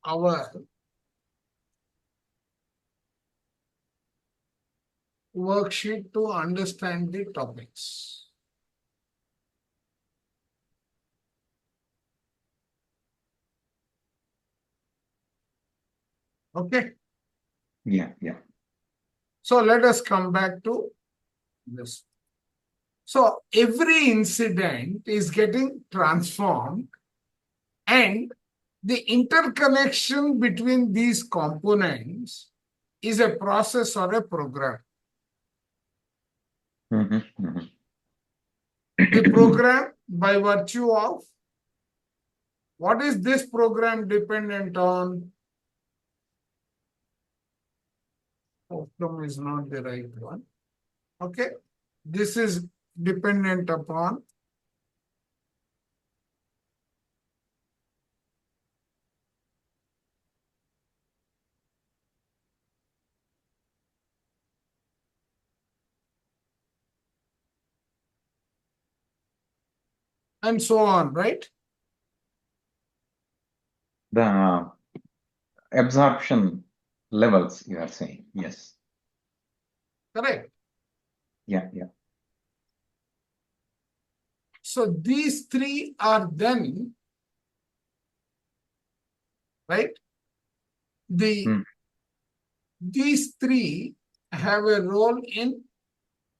our worksheet to understand the topics. Okay. Yeah. So let us come back to this. So every incident is getting transformed, and the interconnection between these components is a process or a program. The program, by virtue of, what is this program dependent on? Outcome is not the right one. Okay. This is dependent upon and so on, right? The absorption levels, you are saying. Yes. Correct. Yeah. So these three are then, right? These three have a role in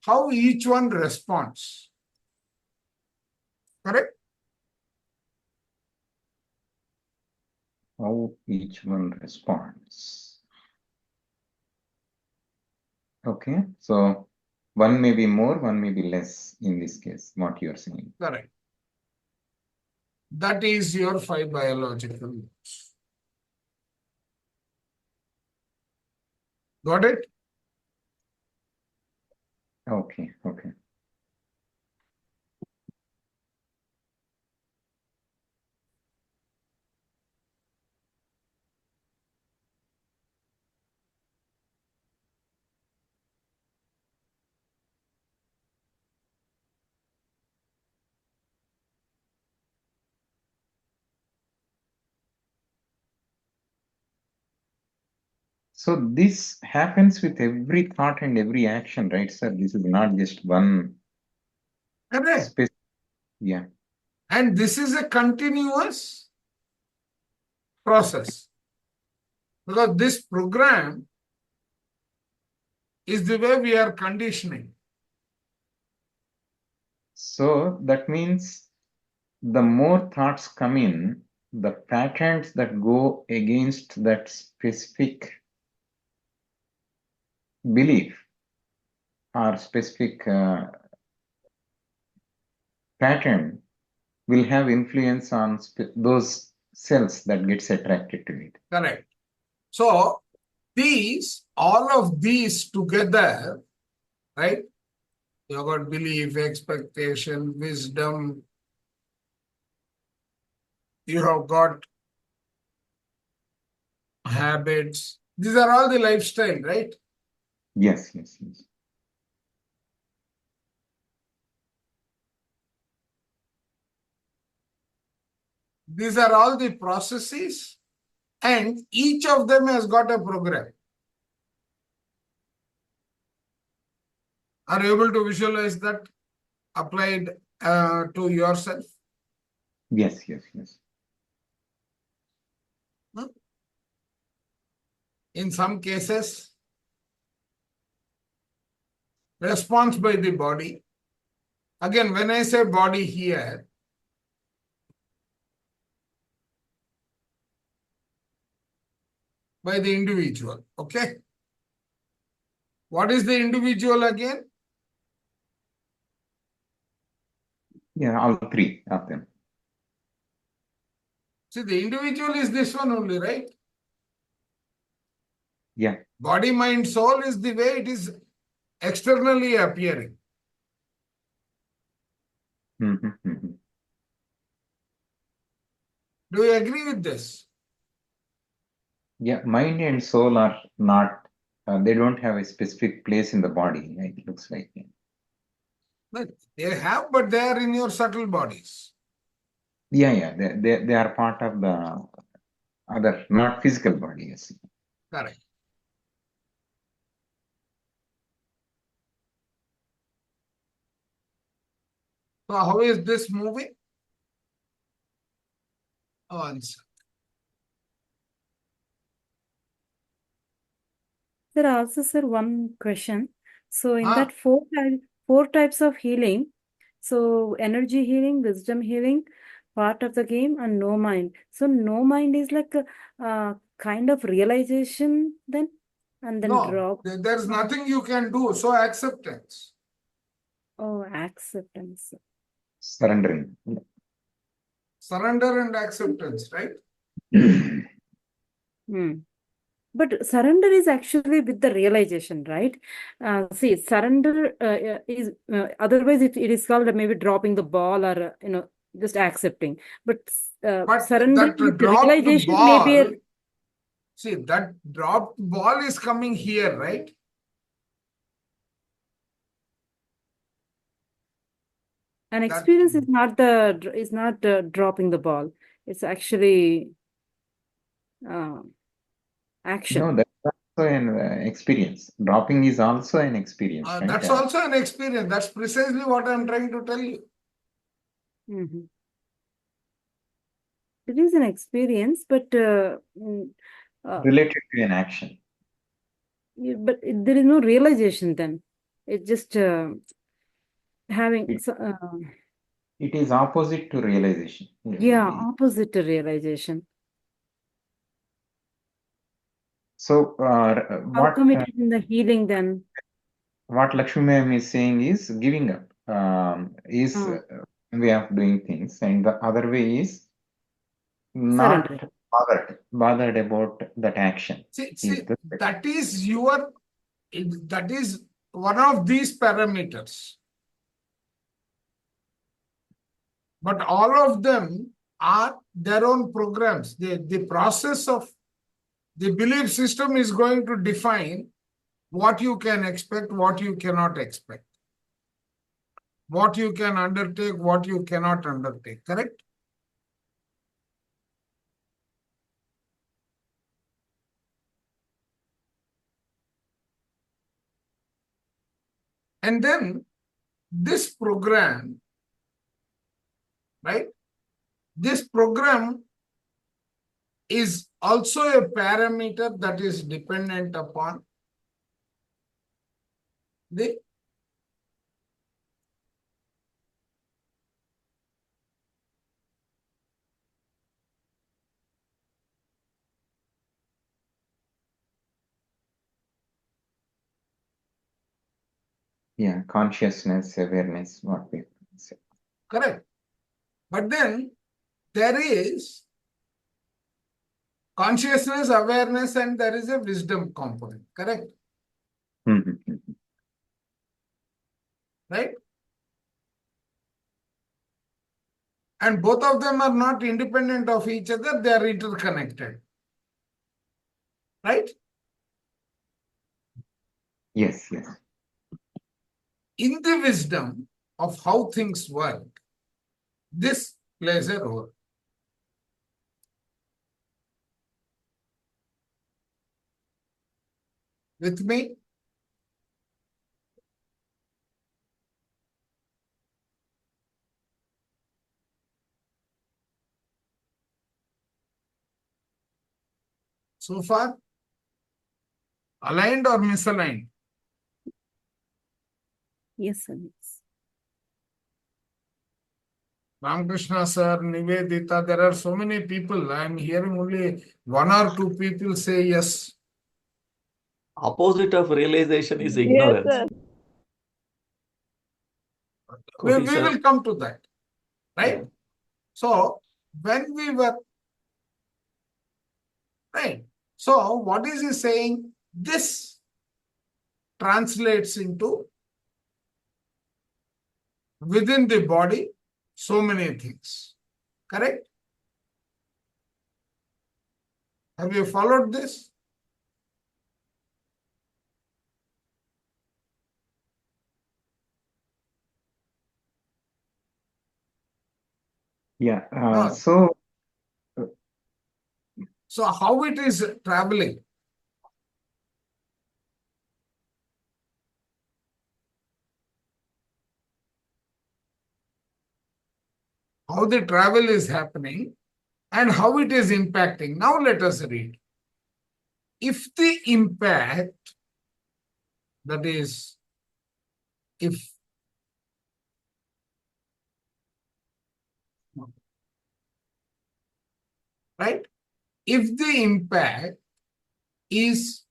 how each one responds. Correct? How each one responds. Okay. So one may be more, one may be less in this case, what you're saying. Correct. That is your 5 biological laws. Got it? Okay. So this happens with every thought and every action, right, sir? This is not just one Correct. space. Yeah. And this is a continuous process. Because this program is the way we are conditioning. So that means the more thoughts come in, the patterns that go against that specific belief or specific pattern will have influence on those cells that gets attracted to it. Correct. So all of these together, right? You have got belief, expectation, wisdom. You have got habits. These are all the lifestyle, right? Yes, yes, yes. These are all the processes, and each of them has got a program. Are you able to visualize that applied to yourself? Yes, yes, yes. In some cases, response by the body. Again, when I say body here, by the individual, okay? What is the individual again? Yeah, all three of them. See, the individual is this one only, right? Yeah. Body, mind, soul is the way it is externally appearing. Mhm, mhm. Do you agree with this? Yeah, mind and soul are not, they don't have a specific place in the body, it looks like. No, they have, but they are in your subtle bodies. Yeah, yeah, they are part of the other, not physical body, yes. Correct. So how is this moving? Answer. There are also, sir, one question. So in Ah. that four types of healing, so energy healing, wisdom healing, part of the game, and no mind. So no mind is like a kind of realization then, and then No, drop. there's nothing you can do. So acceptance. Oh, acceptance. Surrendering. Surrender and acceptance, right? Hmm. But surrender is actually with the realization, right? See, surrender is otherwise it is called maybe dropping the ball or just accepting. But But surrendering that with the dropped realization maybe ball, see, that dropped ball is coming here, right? an That experience is not dropping the ball. It's actually action. No, that's also an experience. Dropping is also an experience, right? that's also an experience. That's precisely what I'm trying to tell you. Mhm. It is an experience, but Related to an action. but there is no realization then. It's just having It, so, it is opposite to realization. yeah, opposite to realization. So How come it is in the healing then? what Lakshmi ma'am is saying is giving up is one way of doing things, and the other way is not Surrendering. bothered about that action. See, that is that is one of these parameters. But all of them are their own programs. The process of the belief system is going to define what you can expect, what you cannot expect, what you can undertake, what you cannot undertake, correct? And then this program, right? This program is also a parameter that is dependent upon the consciousness, awareness, what we say. correct. But then there is consciousness, awareness, and there is a wisdom component, correct? Mhm. Right? And both of them are not independent of each other, they are interconnected. Right? Yes, yes. In the wisdom of how things work, this plays a role. With me? So far? Aligned or misaligned? Yes, sir. Yes. Ramakrishna sir, Nivedita, there are so many people. I am hearing only one or two people say yes. Opposite of realization is Yes, ignorance. sir. Koti We sir. will come to that. Right? Yeah. So, when we were, right? So, what is he saying? This translates into within the body so many things. Correct? Have you followed this? Yeah. No. So, how it is traveling? How the travel is happening and how it is impacting. Now, let us read. If the impact, that is, if right, if the impact is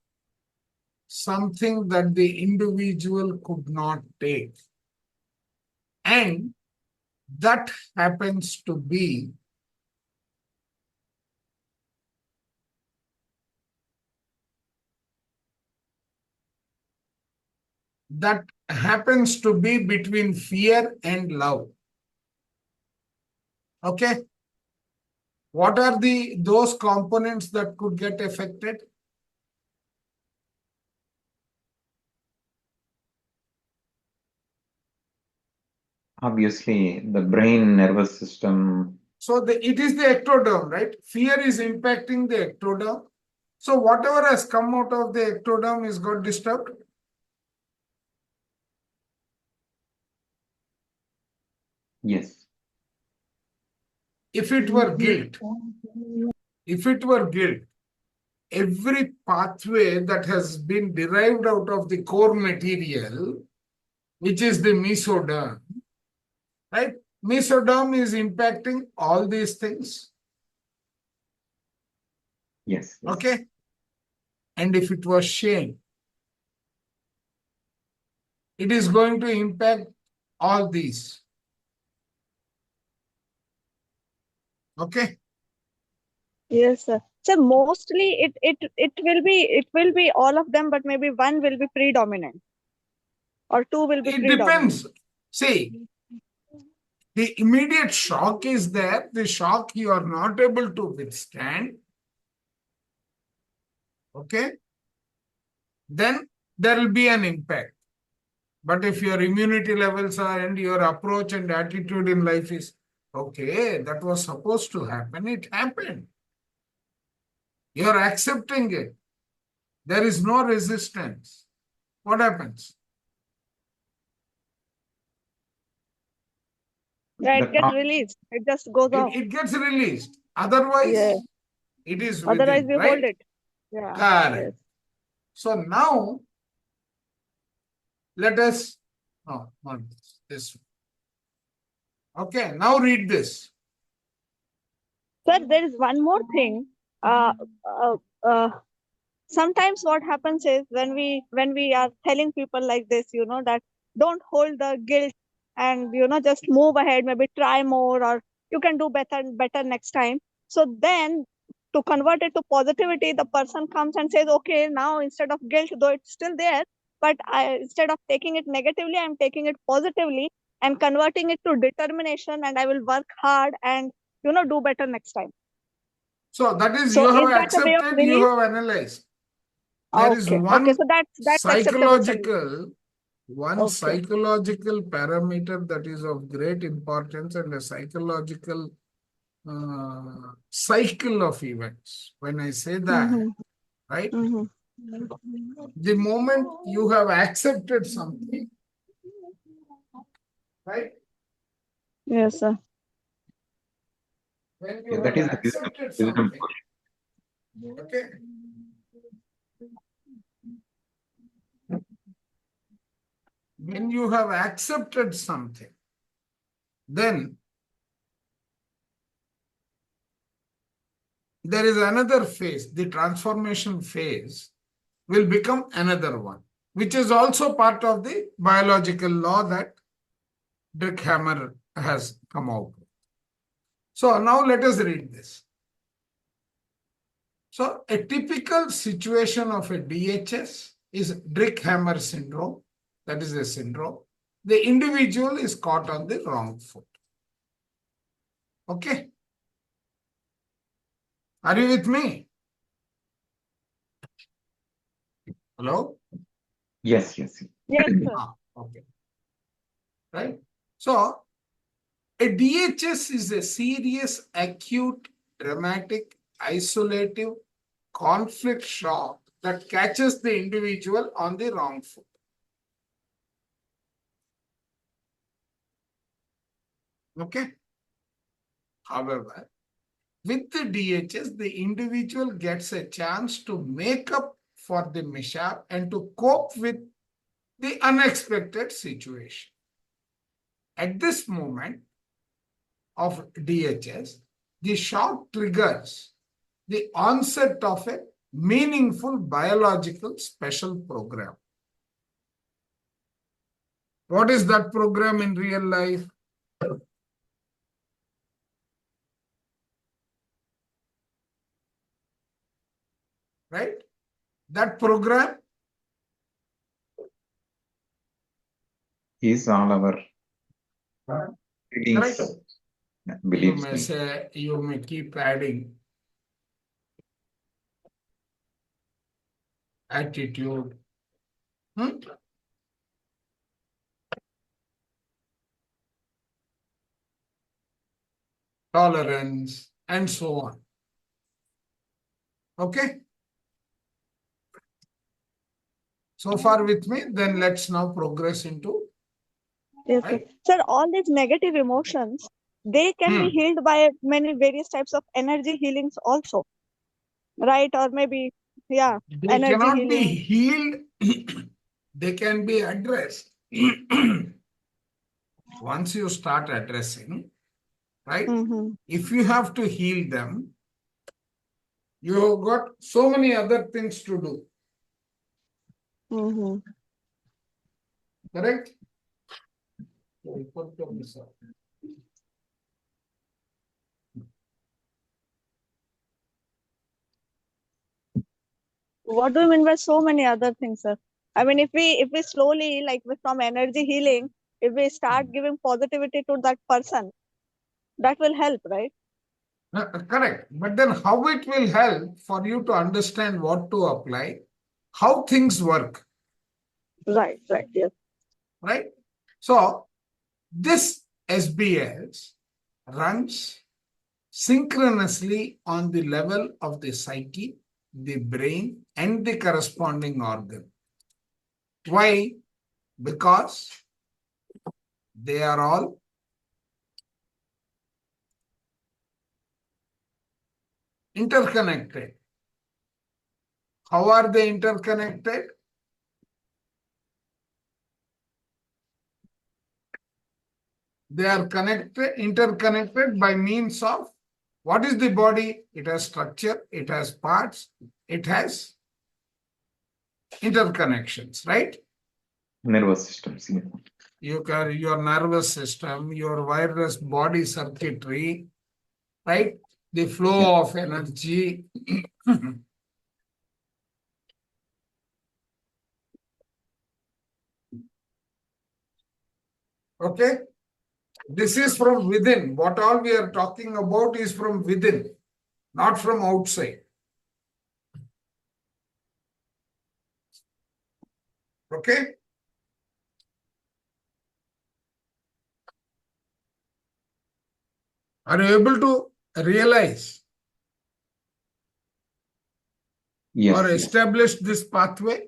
something that the individual could not take, and that happens to be between fear and love. Okay? What are those components that could get affected? Obviously, the brain, nervous system. So it is the ectoderm, right? Fear is impacting the ectoderm. So whatever has come out of the ectoderm is got disturbed. Yes. If it were guilt, every pathway that has been derived out of the core material, which is the mesoderm, right? Mesoderm is impacting all these things. Yes. Yes. Okay? And if it was shame, it is going to impact all these. Okay? Yes, sir. So mostly it will be all of them, but maybe one will be predominant or two will be It predominant. depends. See, the immediate shock is there. The shock you are not able to withstand. Okay? Then there will be an impact. But if your immunity levels are and your approach and attitude in life is, okay, that was supposed to happen, it happened. You are accepting it. There is no resistance. What happens? Yeah, The it gets released. It just goes off. It gets released. Otherwise, Yeah. it is Otherwise, within, we right? hold it. Yeah. Correct. Yes. So now, let us, no, not this one. Okay, now read this. Sir, there is one more thing. Uh, uh, uh, Sometimes what happens is when we are telling people like this, that don't hold the guilt and just move ahead, maybe try more, or you can do better next time. So then to convert it to positivity, the person comes and says, okay, now instead of guilt, though it's still there, but instead of taking it negatively, I'm taking it positively and converting it to determination, and I will work hard and, do better next time. So that is, So you have is that a way of accepted, you relief? have analyzed. There is Okay. one Okay. So that's acceptable solution. Okay. psychological parameter that is of great importance, and a psychological cycle of events. When I say that, Mhm. right, Mhm. the moment you have accepted something, right, Yes, sir. when you Yeah, have that is the accepted wisdom something, portion. okay, when you have accepted something, then there is another phase, the transformation phase will become another one, which is also part of the biological law that Durkheim has come out with. So now let us read this. So a typical situation of a DHS is Durkheim syndrome. That is a syndrome. The individual is caught on the wrong foot. Okay. Are you with me? Hello? Yes. Yes, sir. Okay. Right? So a DHS is a serious, acute, dramatic, isolative conflict shock that catches the individual on the wrong foot. Okay. However, with the DHS, the individual gets a chance to make up for the mishap and to cope with the unexpected situation. At this moment of DHS, the shock triggers the onset of a meaningful biological special program. What is that program in real life? Right? That program Is all our feelings, correct. You beliefs. may say, you may keep adding attitude, tolerance, and so on. Okay? So far with me, then let's now progress into, Yes, sir. right? Sir, all these negative emotions, they can be healed by many various types of energy healings also, right? Or maybe, yeah, They energy cannot be healing. healed, they can be addressed. Once you start addressing, right? Mm-hmm. If you have to heal them, you have got so many other things to do. Mm-hmm. Correct? What do you mean by so many other things, sir? I mean, if we slowly, like from energy healing, if we start giving positivity to that person, that will help, right? Correct. But then how it will help for you to understand what to apply, how things work, Right, yes. right? So this SBS runs synchronously on the level of the psyche, the brain, and the corresponding organ. Why? Because they are all interconnected. How are they interconnected? They are interconnected by means of, what is the body? It has structure, it has parts, it has interconnections, right? Nervous systems. Yeah. Your nervous system, your wireless body circuitry, right? the flow of energy. Okay, this is from within. What all we are talking about is from within, not from outside. Okay. Are you able to realize Yes, or yes. establish this pathway?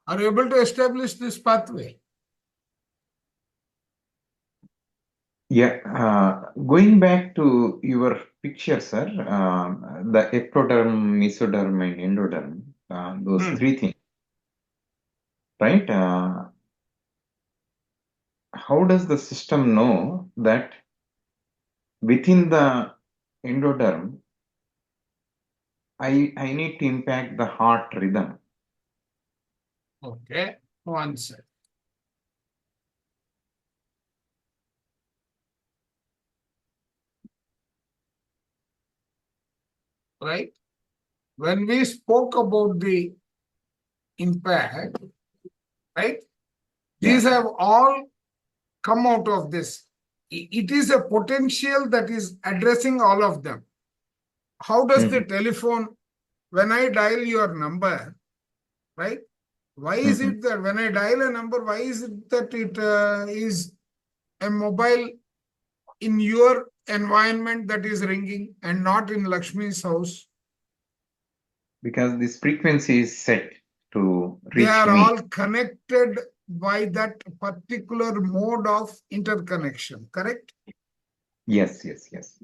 Are you able to establish this pathway? Yeah, going back to your picture, sir, the ectoderm, mesoderm, and endoderm, those Hmm. three things, right? How does the system know that within the endoderm, I need to impact the heart rhythm? Okay, one second. Right? When we spoke about the impact, right? These Yeah. have all come out of this. It is a potential that is addressing all of them. How does the Mhm. telephone, when I dial your number, right? Why is Mhm. it that when I dial a number, why is it that it is a mobile in your environment that is ringing and not in Lakshmi's house? Because this frequency is set to They reach are me. all connected by that particular mode of interconnection, correct? Yes, yes, yes.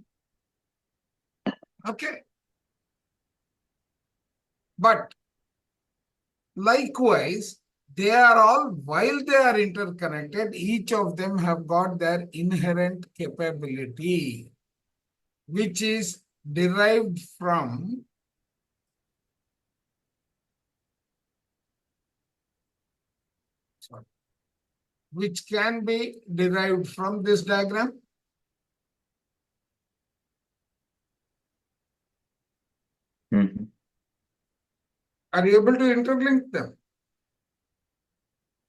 Okay. But likewise, they are all, while they are interconnected, each of them have got their inherent capability, which is derived from which can be derived from this diagram. Mhm. Are you able to interlink them?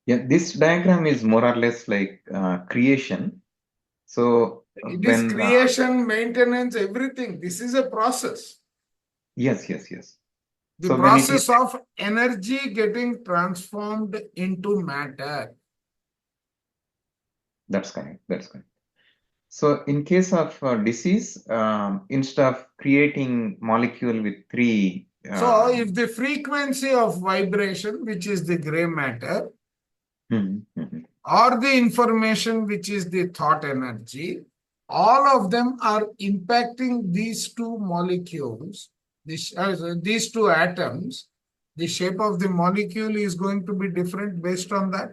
Yeah, this diagram is more or less like creation. So It is when creation, maintenance, everything. This is a process. yes, yes, yes. The So when it is process of energy getting transformed into matter. that's correct. That's correct. So in case of disease, instead of creating molecule with three, So if the frequency of vibration, which is the gray matter, mhm, mhm. or the information, which is the thought energy, all of them are impacting these two molecules, these two atoms. The shape of the molecule is going to be different based on that.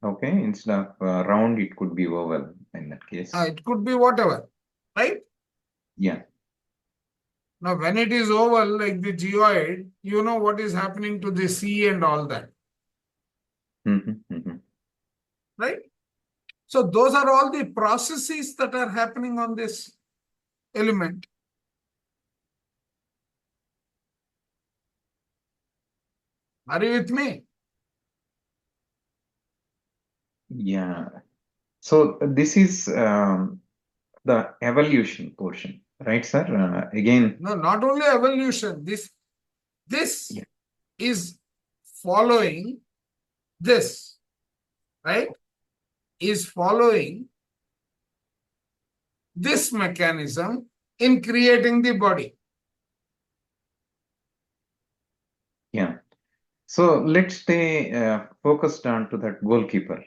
Okay, instead of round, it could be oval in that case. It could be whatever, right? Yeah. Now, when it is oval, like the geoid, you know what is happening to the sea and all that, Mhm, mhm. right? So those are all the processes that are happening on this element. Are you with me? Yeah. So this is the evolution portion, right, sir? Again, No, not only evolution. This yeah. is following this, right? Is following this mechanism in creating the body. Yeah. So let's stay focused on to that goalkeeper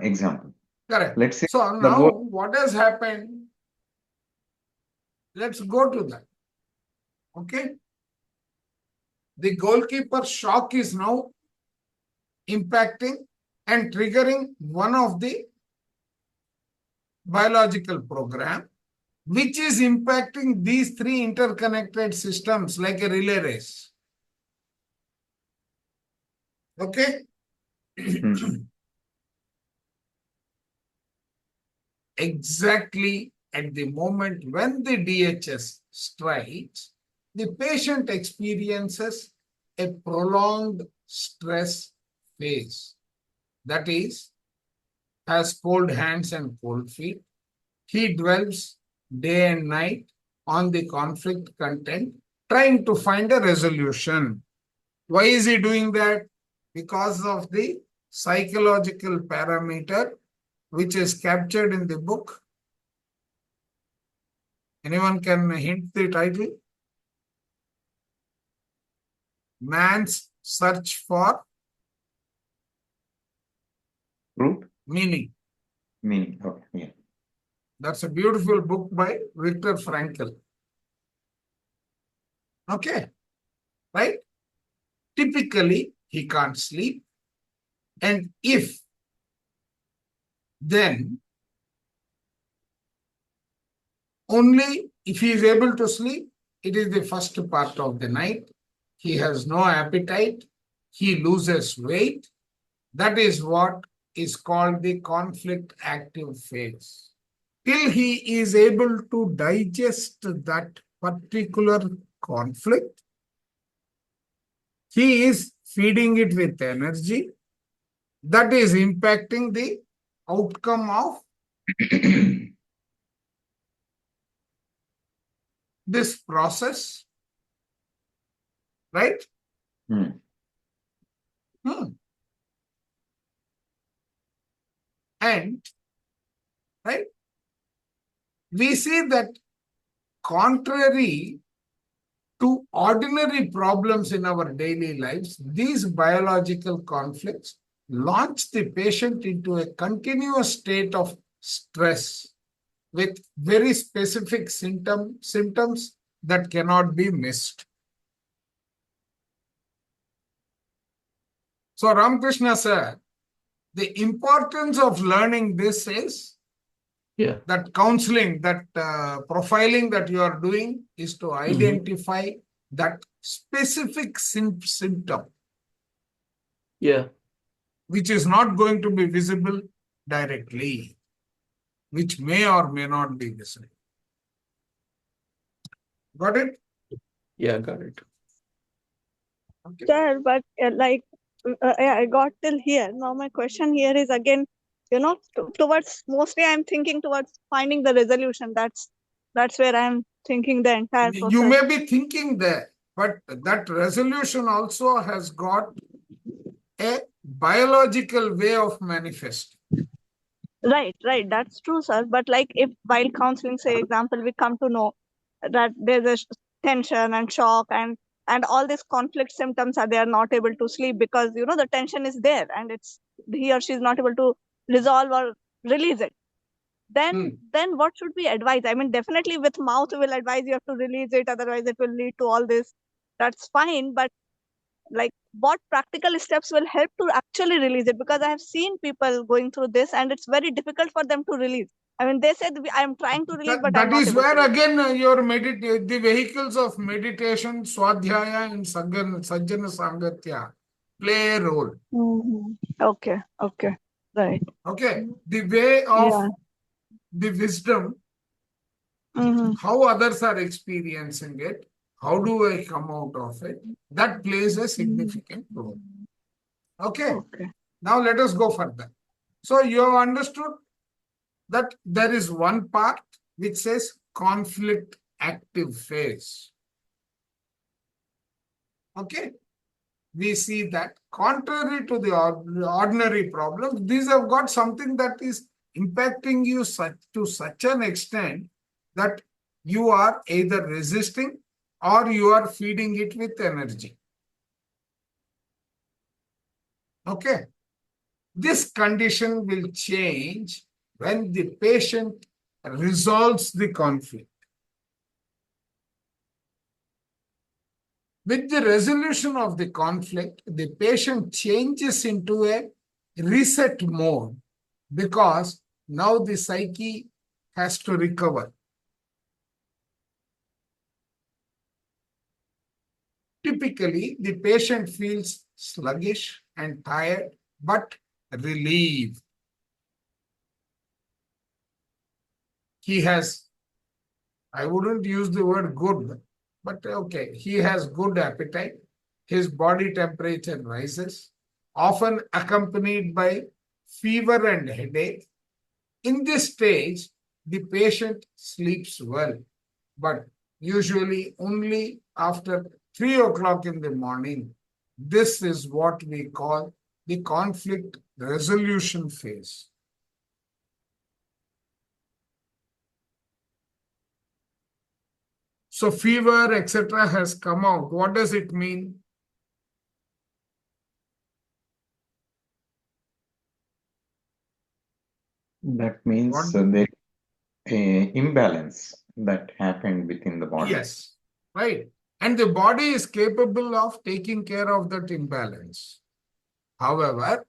example. Correct. Let's say So the now what has happened? Let's go to that. Okay. The goalkeeper shock is now impacting and triggering one of the biological program, which is impacting these three interconnected systems like a relay race. Okay? Mhm. Exactly at the moment when the DHS strikes, the patient experiences a prolonged stress phase. That is, has cold hands and cold feet. He dwells day and night on the conflict content, trying to find a resolution. Why is he doing that? Because of the psychological parameter which is captured in the book. Anyone can hint the title? Man's Search for Truth? Meaning. Meaning. Okay. Yeah. That's a beautiful book by Viktor Frankl. Okay, right? Typically, he can't sleep. And if then only if he is able to sleep, it is the first part of the night. He has no appetite. He loses weight. That is what is called the conflict active phase. Till he is able to digest that particular conflict, he is feeding it with energy that is impacting the outcome of this process, right? Hmm. And right, we see that contrary to ordinary problems in our daily lives, these biological conflicts launch the patient into a continuous state of stress with very specific symptoms that cannot be missed. So Ramakrishna said, the importance of learning this is Yeah. that counseling, that profiling that you are doing is to identify that specific symptom, Yeah. which is not going to be visible directly, which may or may not be visible. Got it? Yeah, got it. Okay. Sure, but I got till here. Now my question here is again, towards mostly I'm thinking towards finding the resolution. That's where I'm thinking the entire You process. may be thinking that, but that resolution also has got a biological way of manifesting. Right, that's true, sir. But like if while counseling, say example, we come to know that there's a tension and shock and all these conflict symptoms are they are not able to sleep because the tension is there and it's he or she is not able to resolve or release it. Then what should we advise? I mean, definitely with mouth we will advise you have to release it, otherwise it will lead to all this. That's fine, but like what practical steps will help to actually release it? Because I have seen people going through this and it's very difficult for them to release. I mean, they said I am trying to release, but I'm That not is able where to release. again your the vehicles of meditation, swadhyaya and sajjana sangatya play a role. Okay, right. Okay, the way of Yeah. the wisdom, how others are experiencing it, how do I come out of it, that plays a significant role. Okay, Okay. now let us go further. So you have understood that there is one part which says conflict active phase. Okay, we see that contrary to the ordinary problems, these have got something that is impacting you to such an extent that you are either resisting or you are feeding it with energy. Okay, this condition will change when the patient resolves the conflict. With the resolution of the conflict, the patient changes into a reset mode because now the psyche has to recover. Typically, the patient feels sluggish, and tired, but relieved. He has, I wouldn't use the word good, but okay, he has good appetite. His body temperature rises, often accompanied by fever and headache. In this stage, the patient sleeps well, but usually only after 3 o'clock in the morning. This is what we call the conflict resolution phase. So fever, etc. has come out. What does it mean? That means What? there a imbalance that happened within the body. Yes, right. And the body is capable of taking care of that imbalance. However,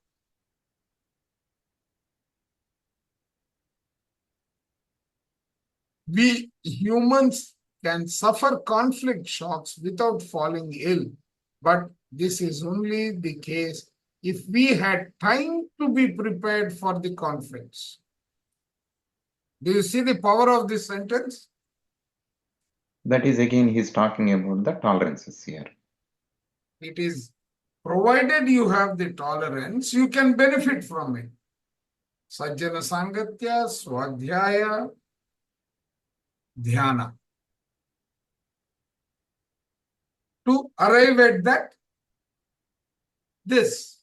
we humans can suffer conflict shocks without falling ill. But this is only the case if we had time to be prepared for the conflicts. Do you see the power of this sentence? That is again, he's talking about the tolerances here. It is provided you have the tolerance, you can benefit from it. Sajjana Sangatya, Swadhyaya, Dhyana. To arrive at that, this,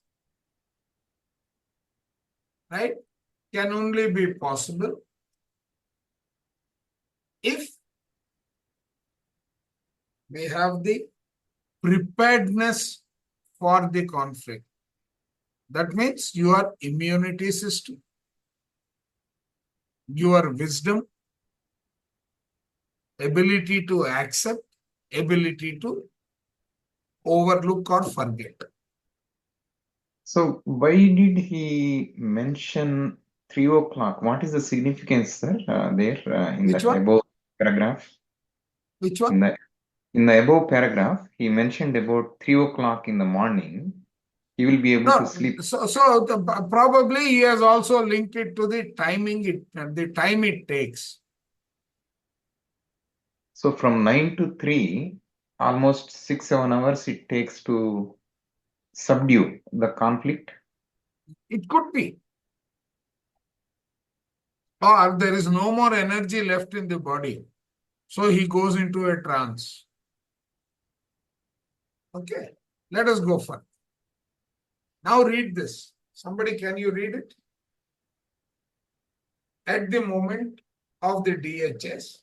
right, can only be possible if we have the preparedness for the conflict. That means your immunity system, your wisdom, ability to accept, ability to overlook or forget. So why did he mention 3 o'clock? What is the significance, sir, there in Which the one? above paragraph? Which In one? the above paragraph, he mentioned about 3 o'clock in the morning. He will be able to No, sleep. probably he has also linked it to the timing, the time it takes. So from 9 to 3, almost 6-7 hours it takes to subdue the conflict. It could be. Or there is no more energy left in the body. So he goes into a trance. Okay, let us go further. Now read this. Somebody, can you read it? At the moment of the DHS.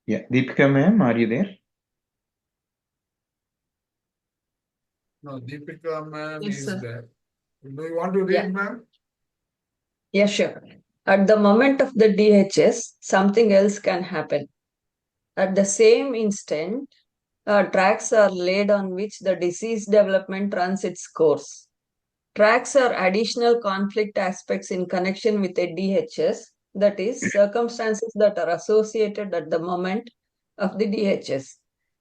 Yeah, Deepika ma'am, are you there? No, Deepika ma'am Yes, is sir. there. Do you want to read, Yeah. ma'am? Yeah, sure. At the moment of the DHS, something else can happen. At the same instant, tracks are laid on which the disease development runs its course. Tracks are additional conflict aspects in connection with a DHS, that is, circumstances that are associated at the moment of the DHS.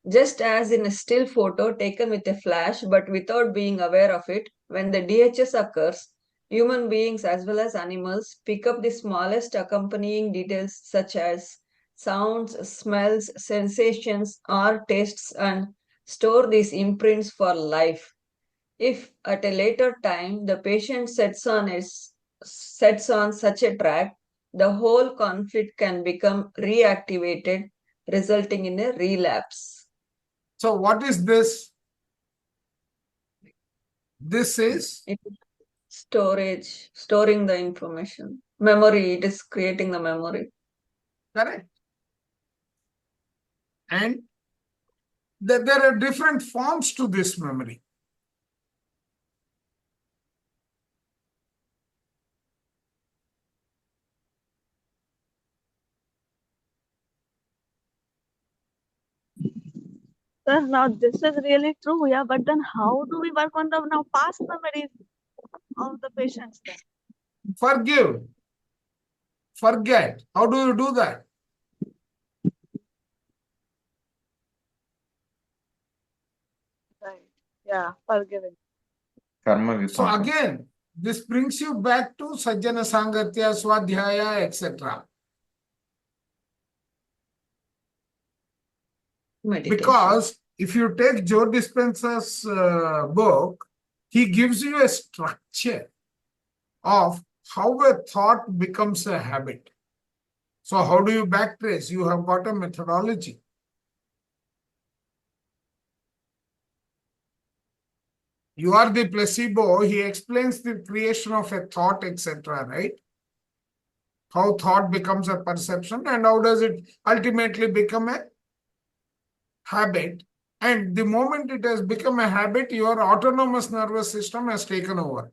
Just as in a still photo taken with a flash but without being aware of it, when the DHS occurs, human beings as well as animals pick up the smallest accompanying details such as sounds, smells, sensations, or tastes and store these imprints for life. If at a later time the patient sets on such a track, the whole conflict can become reactivated, resulting in a relapse. So what is this? This is It is storing the information. Memory, it is creating the memory. correct. And there are different forms to this memory. Sir, now this is really true, yeah. But then how do we work on the now past memories of the patients then? Forgive, forget. How do you do that? Right. Yeah, forgiving. Karma So vipaka. again, this brings you back to Sajjana Sangatya, Swadhyaya, etc. Meditation. Because if you take Joe Dispenza's book, he gives you a structure of how a thought becomes a habit. So how do you backtrace? You have got a methodology. You are the placebo. He explains the creation of a thought, etc., right? How thought becomes a perception and how does it ultimately become a habit. And the moment it has become a habit, your autonomous nervous system has taken over.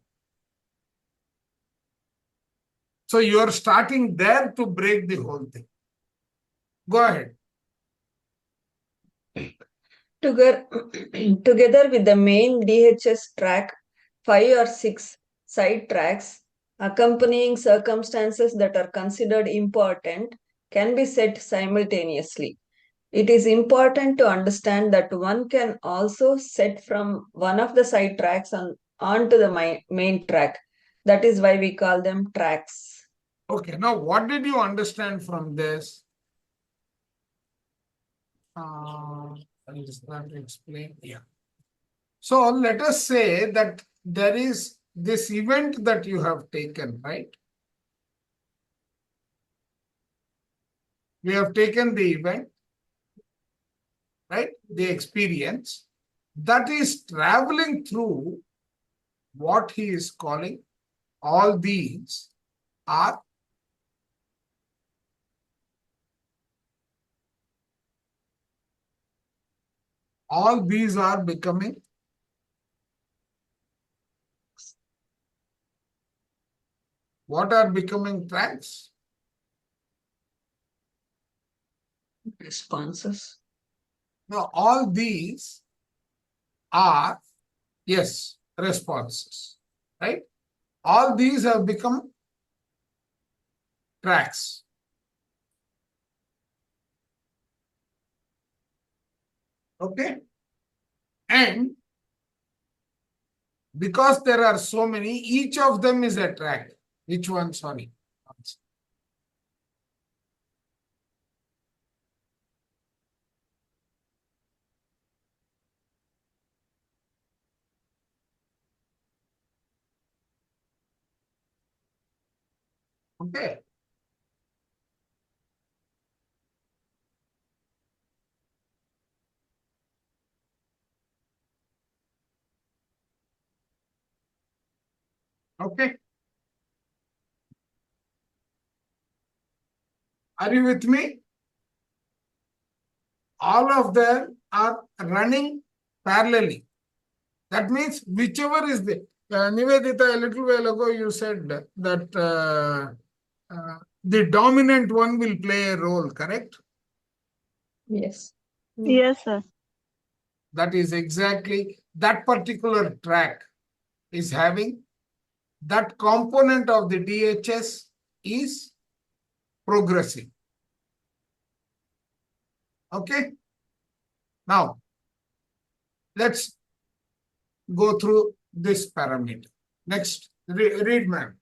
So you are starting there to break the whole thing. Go ahead. Together, together with the main DHS track, 5 or 6 side tracks accompanying circumstances that are considered important can be set simultaneously. It is important to understand that one can also set from one of the side tracks onto the main track. That is why we call them tracks. Okay, now what did you understand from this? I'll just try to explain. Yeah. So let us say that there is this event that you have taken, right? We have taken the event, right? The experience that is traveling through what he is calling all these are becoming what are becoming tracks? Responses. Now, all these are, yes, responses, right? All these have become tracks. Okay? And because there are so many, each of them is a track. Which one? Sorry. Okay. Okay. Are you with me? All of them are running parallelly. That means whichever is the Nivedita, a little while ago you said that the dominant one will play a role, correct? Yes. Yes, sir. That is exactly that particular track is having that component of the DHS is progressive. Okay. Now, let's go through this parameter. Next, read, ma'am.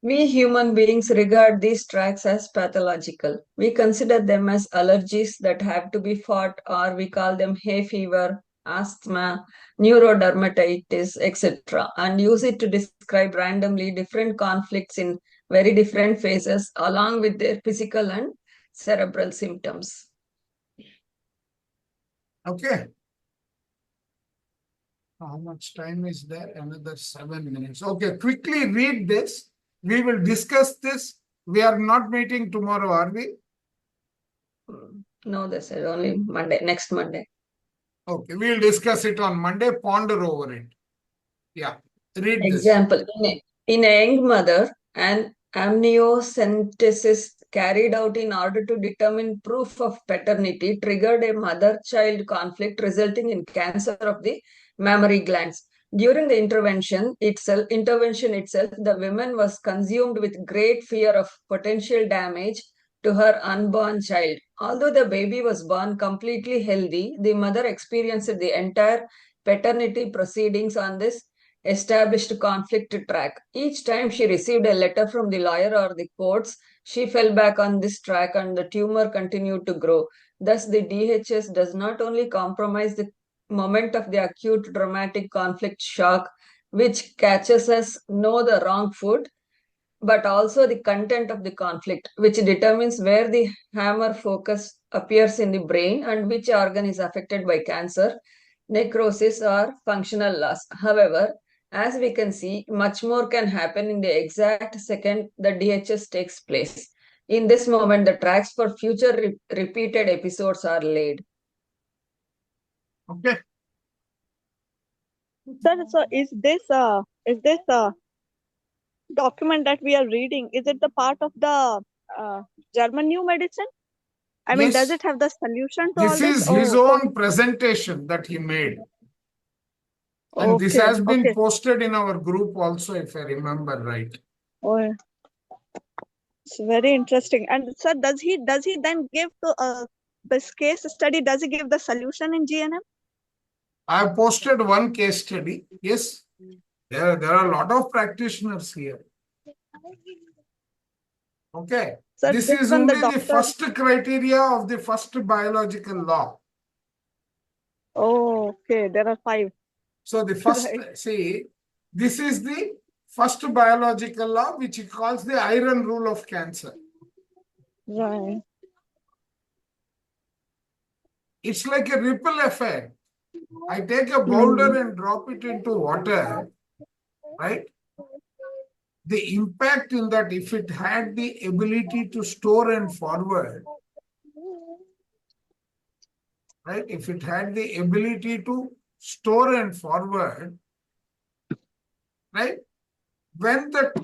We human beings regard these tracks as pathological. We consider them as allergies that have to be fought, or we call them hay fever, asthma, neurodermatitis, etc., and use it to describe randomly different conflicts in very different phases, along with their physical and cerebral symptoms. Okay. How much time is there? Another 7 minutes. Okay, quickly read this. We will discuss this. We are not meeting tomorrow, are we? No, this is only Monday, next Monday. Okay, we will discuss it on Monday. Ponder over it. Yeah, read this. Example, in a young mother, an amniocentesis carried out in order to determine proof of paternity triggered a mother-child conflict resulting in cancer of the mammary glands. During the intervention itself, the woman was consumed with great fear of potential damage to her unborn child. Although the baby was born completely healthy, the mother experienced the entire paternity proceedings on this established conflict track. Each time she received a letter from the lawyer or the courts, she fell back on this track and the tumor continued to grow. Thus, the DHS does not only compromise the moment of the acute dramatic conflict shock, which catches us know the wrong foot, but also the content of the conflict, which determines where the hammer focus appears in the brain and which organ is affected by cancer, necrosis, or functional loss. However, as we can see, much more can happen in the exact second the DHS takes place. In this moment, the tracks for future repeated episodes are laid. Okay. Sir, so is this document that we are reading, is it the part of the German New Medicine? I mean, does Yes. it have the solution to all This this? is his Oh, own presentation that he made. And this okay, has been okay. posted in our group also, if I remember right. Oh, it's very interesting. And sir, does he then give to this case study? Does he give the solution in GNM? I have posted one case study. Yes, there are a lot of practitioners here. Okay. Sir, This this is one the only the doctor. first criteria of the first biological law. Oh, okay. There are 5. So the first, Right. see, this is the first biological law, which he calls the iron rule of cancer. Right. It's like a ripple effect. I take a boulder and drop it into water, right? The impact in that, if it had the ability to store and forward, right? If it had the ability to store and forward, right? When the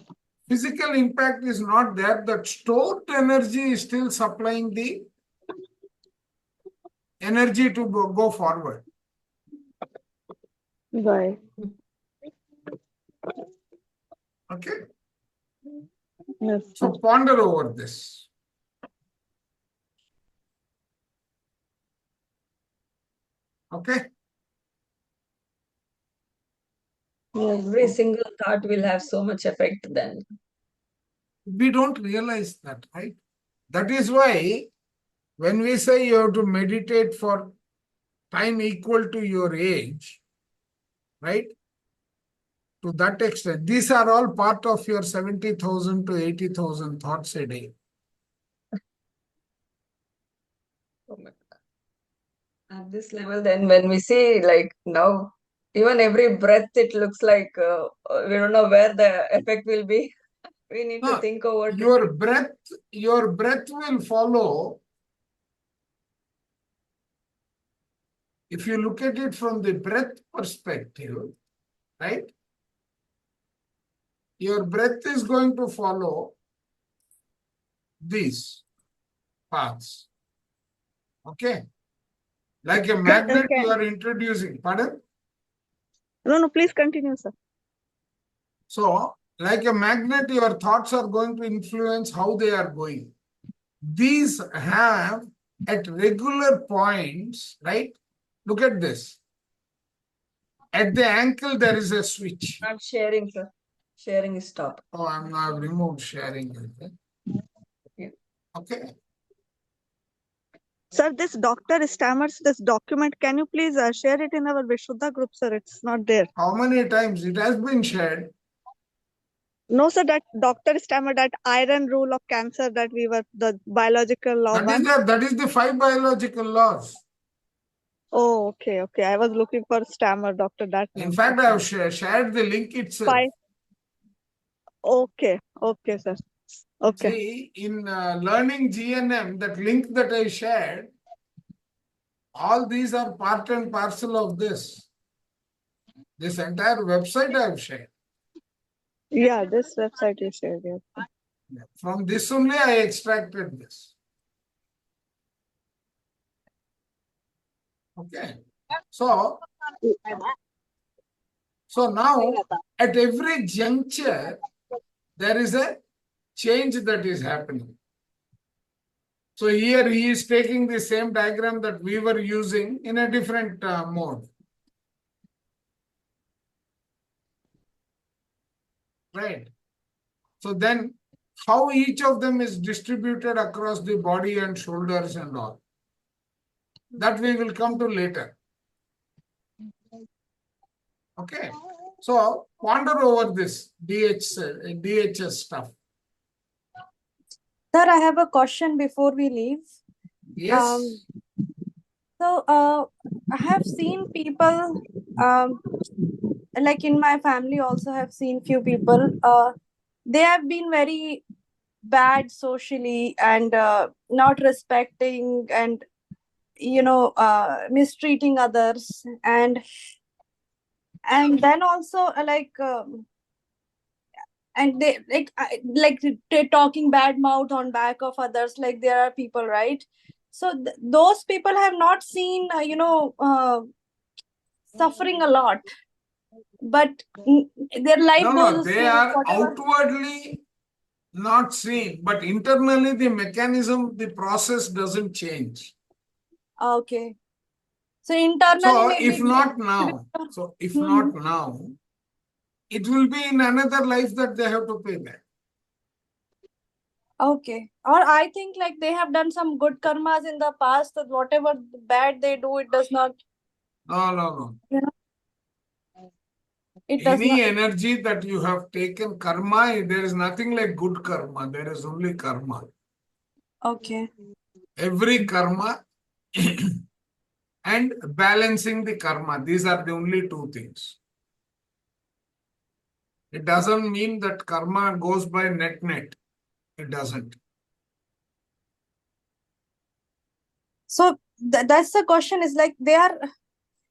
physical impact is not there, that stored energy is still supplying the energy to go forward. Right. Okay? Yes. So ponder over this. Okay? Every single thought will have so much effect then. We don't realize that, right? That is why when we say you have to meditate for time equal to your age, right? To that extent, these are all part of your 70,000 to 80,000 thoughts a day. Oh my God. At this level, then when we see like now, even every breath, it looks like we don't know where the effect will be. We need to No, think over it. your breath will follow. If you look at it from the breath perspective, right? Your breath is going to follow these paths. Okay? Like a magnet you are introducing. Pardon? No, please continue, sir. So, like a magnet, your thoughts are going to influence how they are going. These have at regular points, right? Look at this. At the ankle, there is a switch. I'm sharing, sir. Sharing is stop. Oh, I've removed sharing. Yeah. Okay. Sir, this doctor stammers this document. Can you please share it in our Vishuddha group, sir? It's not there. How many times it has been shared? No, sir, that doctor stammered that iron rule of cancer that we were the biological law That is one. that is the 5 biological laws. Oh, okay, okay. I was looking for stammer doctor. That In name. fact, I have shared the link itself. 5. Okay, okay, sir. Okay. See, in learning GNM, that link that I shared, all these are part and parcel of this. This entire website I have shared. Yeah, this website you shared. Yeah. From this only I extracted this. Okay. So now at every juncture, there is a change that is happening. So here he is taking the same diagram that we were using in a different mode. right? So then how each of them is distributed across the body and shoulders and all, that we will come to later. Okay. So ponder over this DHS stuff. Sir, I have a question before we leave. Yes. So, I have seen people, like in my family, also have seen few people. They have been very bad socially and not respecting and mistreating others, and then also and they they talking bad mouth on back of others, like there are people, right? So those people have not seen suffering a lot, but their life No, goes no, the they same, are whatever. outwardly not seen, but internally the mechanism, the process doesn't change. Okay, so internally So if maybe not now, it will be in another life that they have to pay back. Okay, or I think like they have done some good karmas in the past, that whatever bad they do, it does not, No. you know, it does Any not. energy that you have taken karma, there is nothing like good karma. There is only karma. Okay. Every karma and balancing the karma. These are the only two things. It doesn't mean that karma goes by net. It doesn't. So that's the question, is like they are,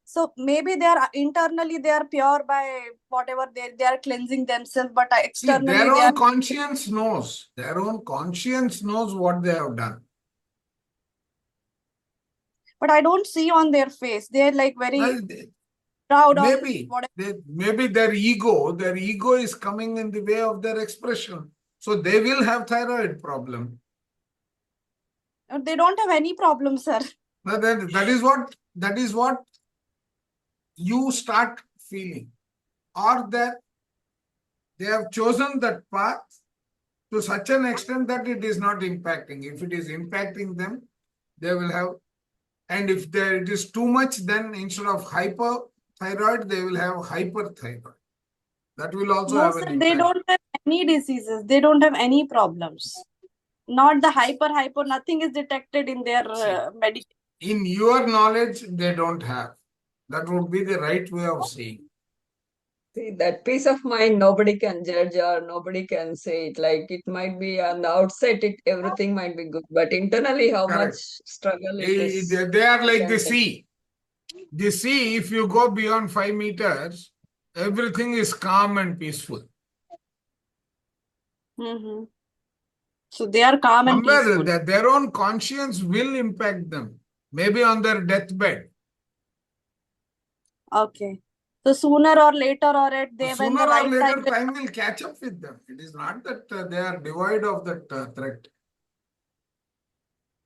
so maybe they are internally they are pure by whatever they are cleansing themselves, but See, externally their they are. own conscience knows. Their own conscience knows what they have done. But I don't see on their face. They're like very Well, proud of maybe, whatever. maybe their ego is coming in the way of their expression. So they will have thyroid problem. They don't have any problem, sir. But that is what you start feeling. Or that they have chosen that path to such an extent that it is not impacting. If it is impacting them, they will have, and if it is too much, then instead of hypothyroid, they will have hyperthyroid. That will also No, have sir, an they impact. don't have any diseases. They don't have any problems. Not the hyper, nothing is detected in their medication. In your knowledge, they don't have. That would be the right way of saying. See, that peace of mind, nobody can judge or nobody can say it. Like it might be on the outside, everything might be good, but internally, how much Correct. struggle it is. They are You like the can tell. sea. The sea, if you go beyond 5 meters, everything is calm and peaceful. Mm-hmm. So they are calm and Somewhere peaceful. their own conscience will impact them, maybe on their deathbed. Okay. So sooner or later, or at they when Sooner the or right later, time. time will catch up with them. It is not that they are devoid of that threat.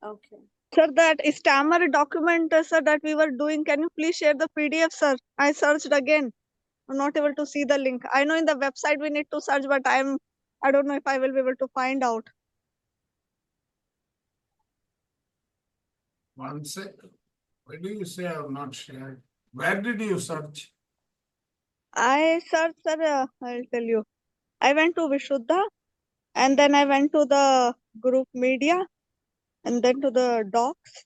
Okay. Sir, that stammer document, sir, that we were doing, can you please share the PDF, sir? I searched again. I'm not able to see the link. I know in the website we need to search, but I don't know if I will be able to find out. One second. Why do you say I have not shared? Where did you search? I searched, sir, I'll tell you. I went to Vishuddha, and then I went to the group media, and then to the docs.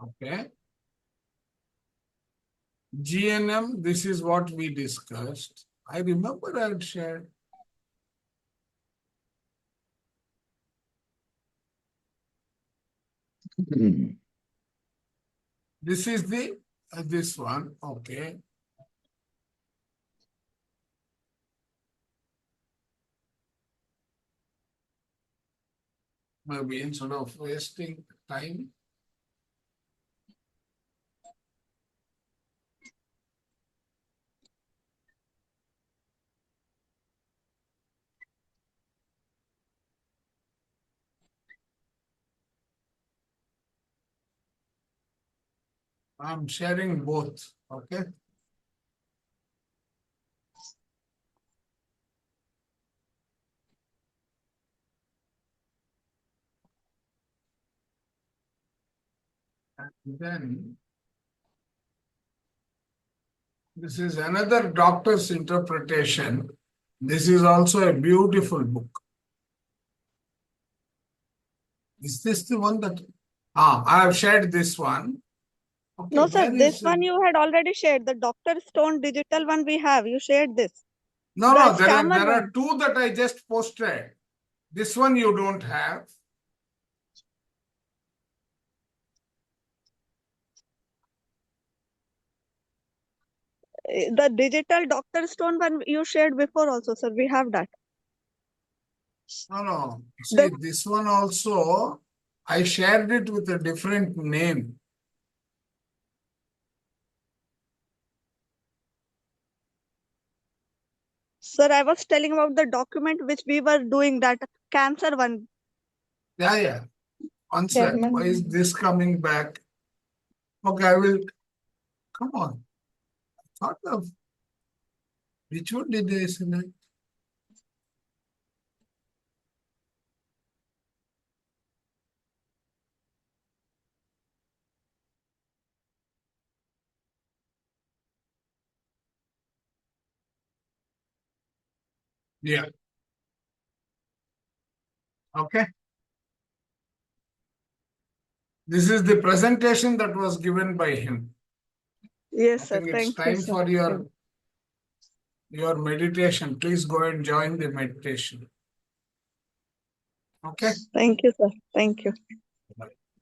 Okay. GNM, this is what we discussed. I remember I had shared. This is this one. Okay. Maybe instead of wasting time. I'm sharing both. Okay. And then this is another doctor's interpretation. This is also a beautiful book. Is this the one that I have shared this one? Okay, No, sir, where this is one you had already shared. The Dr. Stone digital one we have. You shared this. No, The no, there scammer are one. two that I just posted. This one you don't have. The digital Dr. Stone one you shared before also, sir. We have that. No, no. See, The this one also, I shared it with a different name. Sir, I was telling about the document which we were doing, that cancer one. Yeah. One sec. Why is this coming back? Okay, I will. Come on. Thought of which one did I select? Yeah. Okay. This is the presentation that was given by him. I Yes, sir. think it's Thank you, time sir. for your meditation. Please go and join the meditation. Okay. Thank you, sir. Thank you.